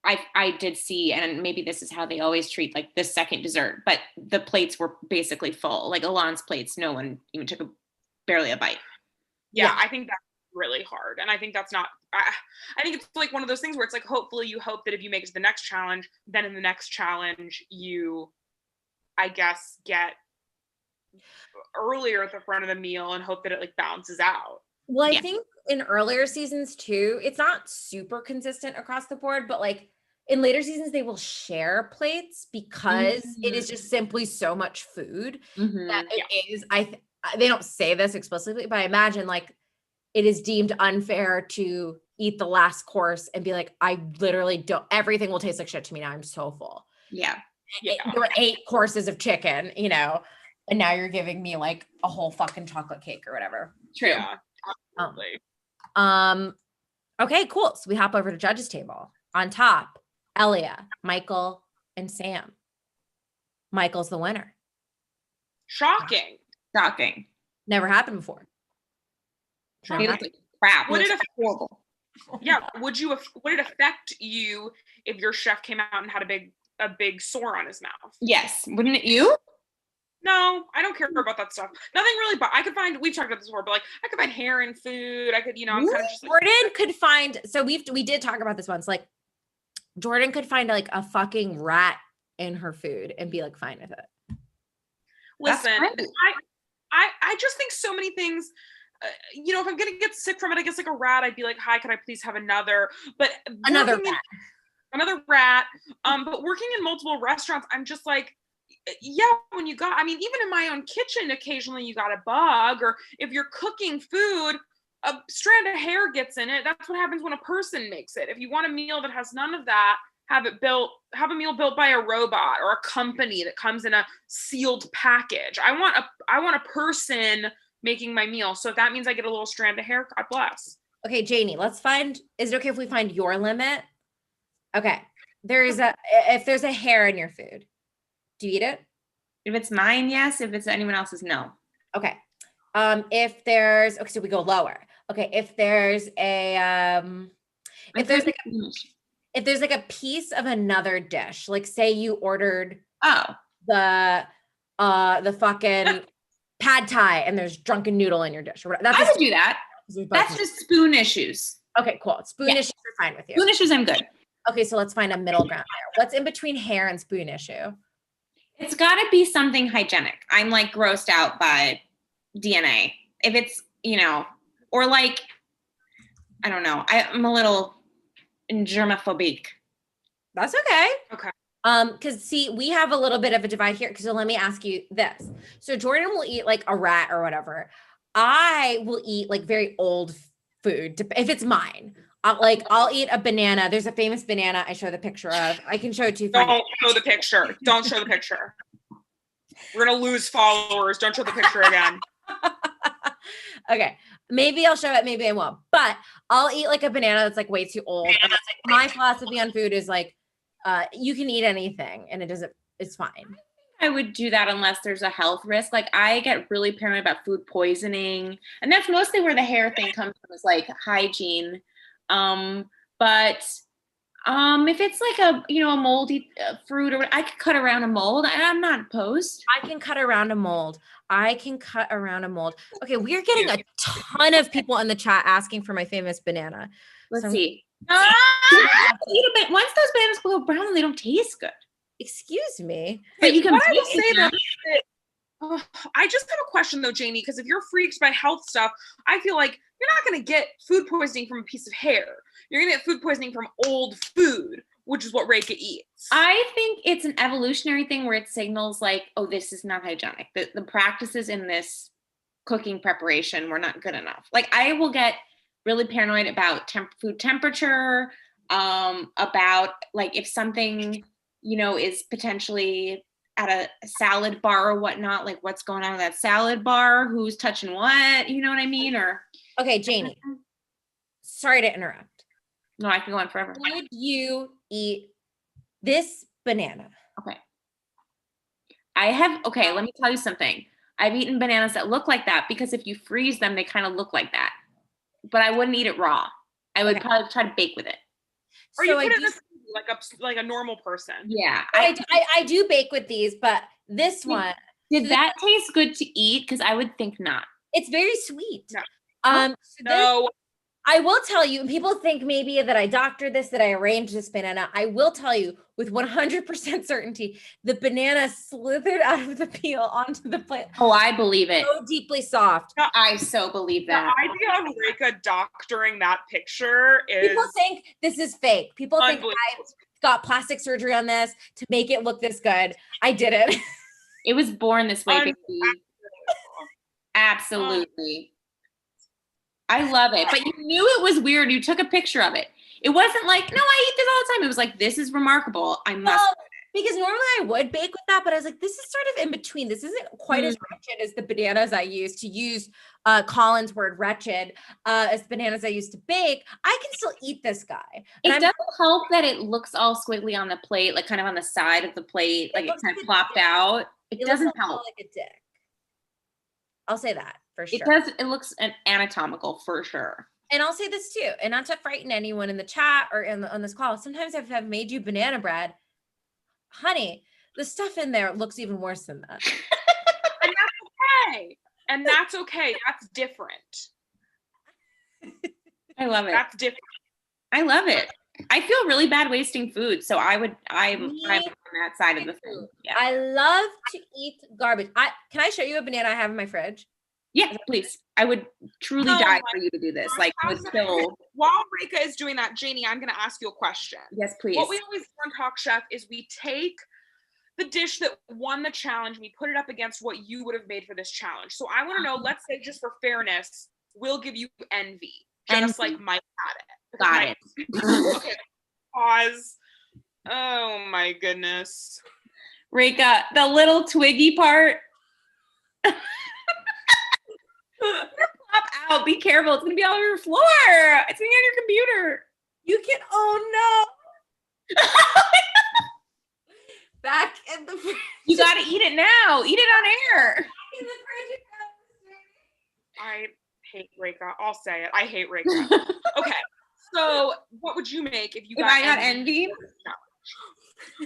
I did see, and maybe this is how they always treat like the second dessert, but the plates were basically full. Like Ilan's plates, no one even took barely a bite. Yeah, I think that's really hard. And I think that's not, I think it's like one of those things where it's like, hopefully you hope that if you make it to the next challenge, then in the next challenge, you, I guess, get earlier at the front of the meal and hope that it like bounces out. Well, I think in earlier seasons too, it's not super consistent across the board, but like in later seasons, they will share plates because it is just simply so much food that it is, they don't say this explicitly, but I imagine like it is deemed unfair to eat the last course and be like, I literally don't, everything will taste like shit to me now. I'm so full. Yeah. There were 8 courses of chicken, you know, and now you're giving me like a whole fucking chocolate cake or whatever. True. Yeah, absolutely. Okay, cool. So we hop over to judges table. On top, Elia, Michael, and Sam. Michael's the winner. Shocking. Never happened before. He looked like crap. Would it horrible? Yeah. Would it affect you if your chef came out and had a big sore on his mouth? Yes. Wouldn't it you? No, I don't care about that stuff. Nothing really, but I could find, we've talked about this before, but like I could find hair in food. I could, you know, I'm kind of just like, Jordan could find, so we did talk about this once, like Jordan could find like a fucking rat in her food and be like fine with it. Listen, I just think so many things, you know, if I'm going to get sick from it, I guess like a rat, I'd be like, hi, can I please have another, but another rat. But working in multiple restaurants, I'm just like, yeah, when you got, I mean, even in my own kitchen, occasionally you got a bug, or if you're cooking food, a strand of hair gets in it. That's what happens when a person makes it. If you want a meal that has none of that, have a meal built by a robot or a company that comes in a sealed package. I want a person making my meal. So if that means I get a little strand of hair, God bless. Okay, Janie, is it okay if we find your limit? Okay. If there's a hair in your food, do you eat it? If it's mine, yes. If it's anyone else's, no. Okay. So we go lower. Okay. If there's like a piece of another dish, like say you ordered the fucking pad thai and there's drunken noodle in your dish or whatever. I would do that. That's just spoon issues. Okay, cool. Spoon issues are fine with you. Spoon issues, I'm good. Okay, so let's find a middle ground there. What's in between hair and spoon issue? It's got to be something hygienic. I'm like grossed out by DNA. If it's, you know, or like, I don't know. I'm a little germophobic. That's okay. Okay. Because see, we have a little bit of a divide here. So let me ask you this. So Jordan will eat like a rat or whatever. I will eat like very old food if it's mine. I'll eat a banana. There's a famous banana I show the picture of. I can show it to you. Don't show the picture. Don't show the picture. We're gonna lose followers. Don't show the picture again. Okay. Maybe I'll show it, maybe I won't. But I'll eat like a banana that's like way too old. And that's like my philosophy on food is like you can eat anything and it's fine. I would do that unless there's a health risk. Like I get really paranoid about food poisoning. And that's mostly where the hair thing comes from, is like hygiene. But if it's like a moldy fruit, or I could cut around a mold. I'm not opposed. I can cut around a mold. Okay, we're getting a ton of people in the chat asking for my famous banana. Let's see. Once those bananas go brown, they don't taste good. Excuse me. But you can say that. I just have a question though, Janie, because if you're freaked by health stuff, I feel like you're not going to get food poisoning from a piece of hair. You're going to get food poisoning from old food, which is what Reika eats. I think it's an evolutionary thing where it signals like, oh, this is not hygienic. The practices in this cooking preparation were not good enough. Like I will get really paranoid about food temperature, about like if something, is potentially at a salad bar or whatnot, like what's going on with that salad bar, who's touching what, you know what I mean? Or okay, Janie, sorry to interrupt. No, I can go on forever. Would you eat this banana? Okay. Let me tell you something. I've eaten bananas that look like that because if you freeze them, they kind of look like that. But I wouldn't eat it raw. I would probably try to bake with it. Or you put it in like a normal person. Yeah. I do bake with these, but this one. Did that taste good to eat? Because I would think not. It's very sweet. No. So No. I will tell you, people think maybe that I doctored this, that I arranged this banana. I will tell you with 100% certainty, the banana slithered out of the peel onto the plate. Oh, I believe it. So deeply soft. I so believe that. The idea of Rika doctoring that picture is People think this is fake. People think I got plastic surgery on this to make it look this good. I didn't. It was born this way, baby. Absolutely. I love it. But you knew it was weird. You took a picture of it. It wasn't like, no, I eat this all the time. It was like, this is remarkable. I must. Well, because normally I would bake with that, but I was like, this is sort of in between. This isn't quite as wretched as the bananas I use to use Colin's word wretched as the bananas I used to bake. I can still eat this guy. It doesn't help that it looks all squiggly on the plate, like kind of on the side of the plate, like it's kind of plopped out. It doesn't help. Like a dick. I'll say that for sure. It does. It looks anatomical for sure. And I'll say this too, and not to frighten anyone in the chat or on this call. Sometimes if I've made you banana bread, honey, the stuff in there looks even worse than that. And that's okay. And that's okay. That's different. I love it. That's different. I love it. I feel really bad wasting food, so I'm on that side of the thing. Yeah. I love to eat garbage. Can I show you a banana I have in my fridge? Yeah, please. I would truly die for you to do this. Like, I would kill. While Rika is doing that, Janie, I'm going to ask you a question. Yes, please. What we always do on Talk Chef is we take the dish that won the challenge, we put it up against what you would have made for this challenge. So I want to know, let's say just for fairness, we'll give you envy. Just like Mike had it. Got it. Okay, pause. Oh my goodness. Rika, the little twiggy part. Pop out. Be careful. It's gonna be all over your floor. It's gonna be on your computer. You can. Oh no! Back in the fridge. You gotta eat it now. Eat it on air. In the fridge. I hate Rika. I'll say it. I hate Rika. Okay. So, what would you make if I got envy?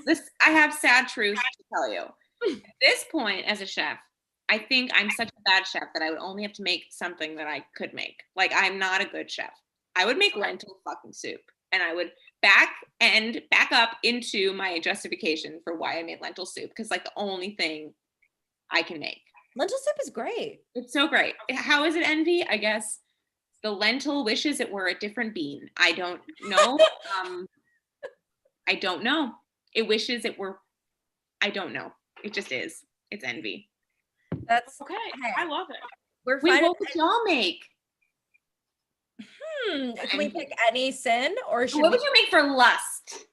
I have sad truth to tell you. At this point, as a chef, I think I'm such a bad chef that I would only have to make something that I could make. Like, I'm not a good chef. I would make lentil fucking soup, and I would back up into my justification for why I made lentil soup, because like the only thing I can make. Lentil soup is great. It's so great. How is it envy? I guess the lentil wishes it were a different bean. I don't know. I don't know. It wishes it were. I don't know. It just is. It's envy. That's okay. I love it. We're Wait, what would y'all make? Can we pick any sin or should what would you make for lust?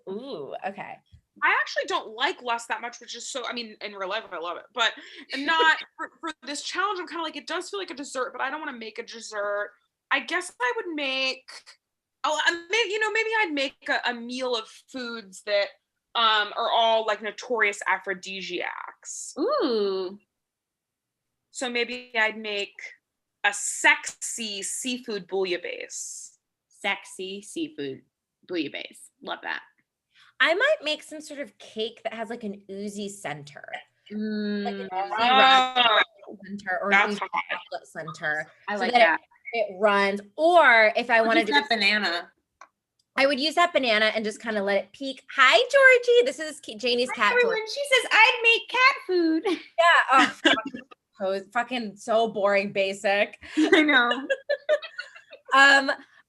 Ooh, okay. I actually don't like lust that much, which is so, I mean, in real life, I love it, but not for this challenge. I'm kind of like, it does feel like a dessert, but I don't want to make a dessert. I guess I would make, maybe I'd make a meal of foods that are all like notorious aphrodisiacs. Ooh. So maybe I'd make a sexy seafood bouillabaisse. Sexy seafood bouillabaisse. Love that. I might make some sort of cake that has like an oozy center. Like an oozy center or an oozy chocolate center. I like that. It runs. Or if I want to do that banana. I would use that banana and just kind of let it peak. Hi, Georgie. This is Janie's cat. Everyone, she says, I'd make cat food. Yeah. Oh, fucking so boring, basic. I know.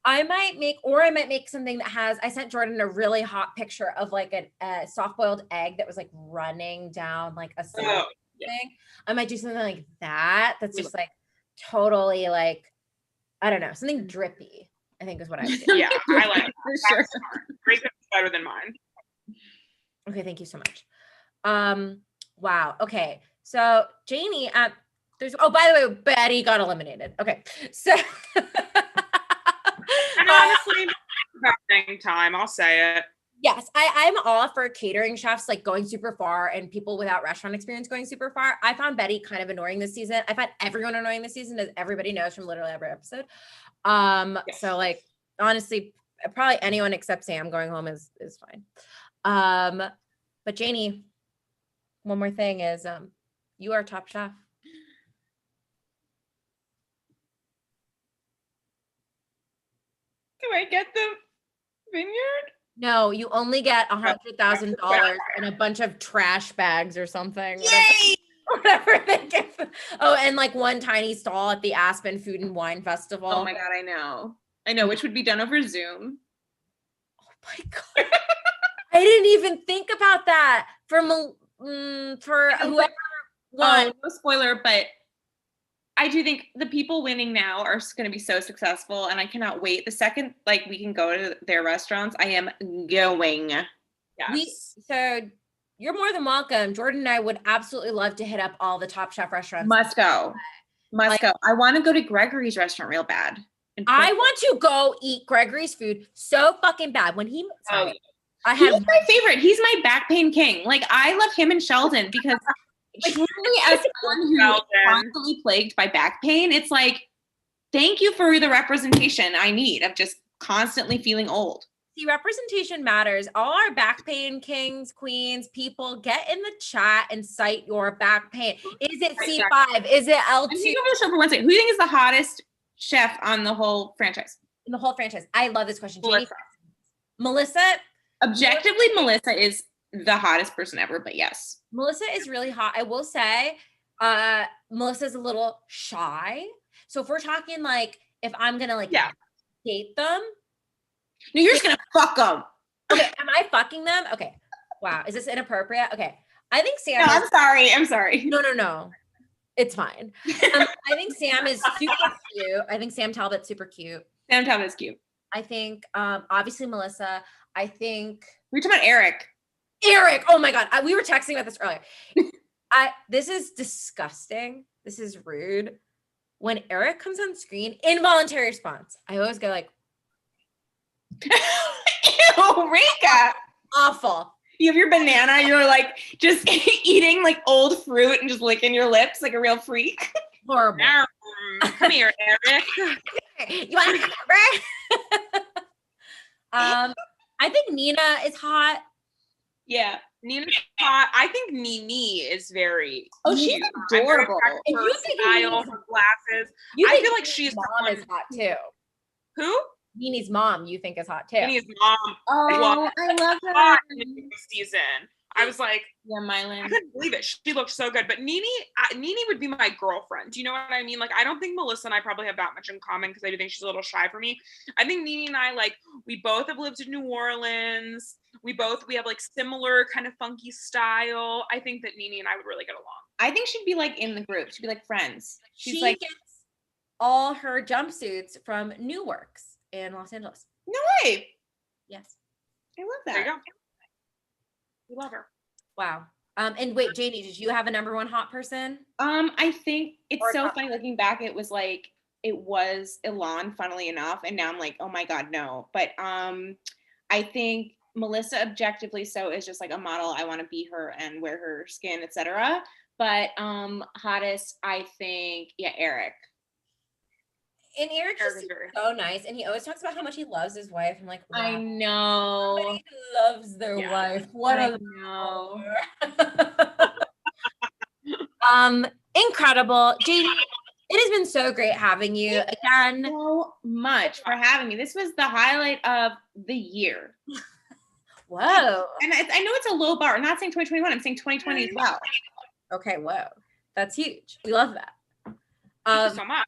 I might make something that has, I sent Jordan a really hot picture of like a soft-boiled egg that was like running down like a thing. I might do something like that. That's just like totally like, I don't know, something drippy, I think is what I would do. Yeah, I like it. For sure. Great, better than mine. Okay, thank you so much. Wow. Okay. So Janie, by the way, Betty got eliminated. Okay. So and honestly, about time, I'll say it. Yes, I'm all for catering chefs like going super far and people without restaurant experience going super far. I found Betty kind of annoying this season. I find everyone annoying this season, as everybody knows from literally every episode. Yes. So like honestly, probably anyone except Sam going home is fine. But Janie, one more thing is you are top chef. Do I get the vineyard? No, you only get $100,000 and a bunch of trash bags or something. Yay! Whatever they give. Oh, and like one tiny stall at the Aspen Food and Wine Festival. Oh my God, I know, which would be done over Zoom. Oh my God. I didn't even think about that for whoever won. Oh, no spoiler, but I do think the people winning now are going to be so successful, and I cannot wait. The second like we can go to their restaurants, I am going. Yes. So you're more than welcome. Jordan and I would absolutely love to hit up all the Top Chef restaurants. Must go. I want to go to Gregory's restaurant real bad. I want to go eat Gregory's food so fucking bad. When he, he's my favorite. He's my back pain king. Like, I love him and Sheldon because truly, as someone who is constantly plagued by back pain, it's like, thank you for the representation I need of just constantly feeling old. See, representation matters. All our back pain kings, queens, people, get in the chat and cite your back pain. Is it C5? Is it L2? I'm taking over the show for one second. Who do you think is the hottest chef on the whole franchise? In the whole franchise. I love this question. Melissa. Objectively, Melissa is the hottest person ever, but yes. Melissa is really hot. I will say, Melissa's a little shy. So if we're talking like, if I'm going to date them. No, you're just going to fuck them. Okay. Am I fucking them? Okay. Wow. Is this inappropriate? Okay. I think Sam. No, I'm sorry. No. It's fine. I think Sam is super cute. I think Sam Talbot's super cute. Sam Talbot's cute. I think, obviously Melissa. I think. We're talking about Eric. Oh my God. We were texting about this earlier. This is disgusting. This is rude. When Eric comes on screen, involuntary response. I always go like, Eureka! Awful. You have your banana, you're like just eating like old fruit and just licking your lips like a real freak. Horrible. Come here, Eric. You want a number? I think Nina is hot. Yeah, Nina's hot. I think Nini is very. Oh, she's adorable. Her style, her glasses. I feel like she's mom is hot too. Who? Nini's mom, you think is hot too. Nini's mom. Oh, I love her. This season. I was like, yeah, Mylan. I couldn't believe it. She looked so good. But Nini would be my girlfriend. Do you know what I mean? Like, I don't think Melissa and I probably have that much in common because I do think she's a little shy for me. I think Nini and I, like, we both have lived in New Orleans. We have like similar kind of funky style. I think that Nini and I would really get along. I think she'd be like in the group. She'd be like friends. She gets all her jumpsuits from New Works in Los Angeles. No way. Yes. I love that. There you go. We love her. Wow. And wait, Janie, did you have a number one hot person? I think it's so funny looking back. It was Elon, funnily enough, and now I'm like, oh my God, no. But I think Melissa, objectively so, is just like a model. I want to be her and wear her skin, etc. But hottest, I think, Eric. And Eric's just so nice, and he always talks about how much he loves his wife. I'm like, wow, I know. Somebody loves their wife. What a incredible, Janie. It has been so great having you again. So much for having me. This was the highlight of the year. Whoa! And I know it's a low bar. I'm not saying 2021. I'm saying 2020 as well. Okay, whoa, that's huge. We love that. Thank you so much.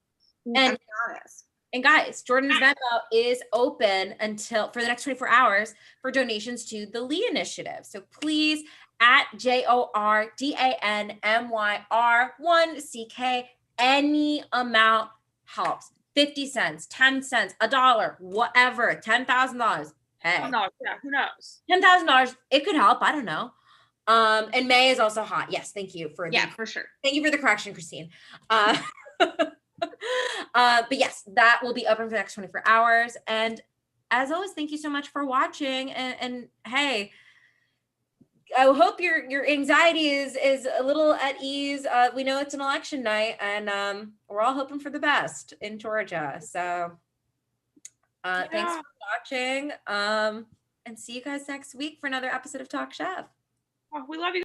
And guys, Jordan's Venmo is open for the next 24 hours for donations to the Lee Initiative. So please, at JORDANMYR1CK, any amount helps. 50 cents, 10 cents, $1, whatever, $10,000. Hey, yeah, who knows? $10,000, it could help. I don't know. And May is also hot. Yes, thank you for for sure. Thank you for the correction, Christine. But yes, that will be open for the next 24 hours. And as always, thank you so much for watching. And hey, I hope your anxiety is a little at ease. We know it's an election night, and we're all hoping for the best in Georgia. So thanks for watching. And see you guys next week for another episode of Talk Chef. Oh, we love you.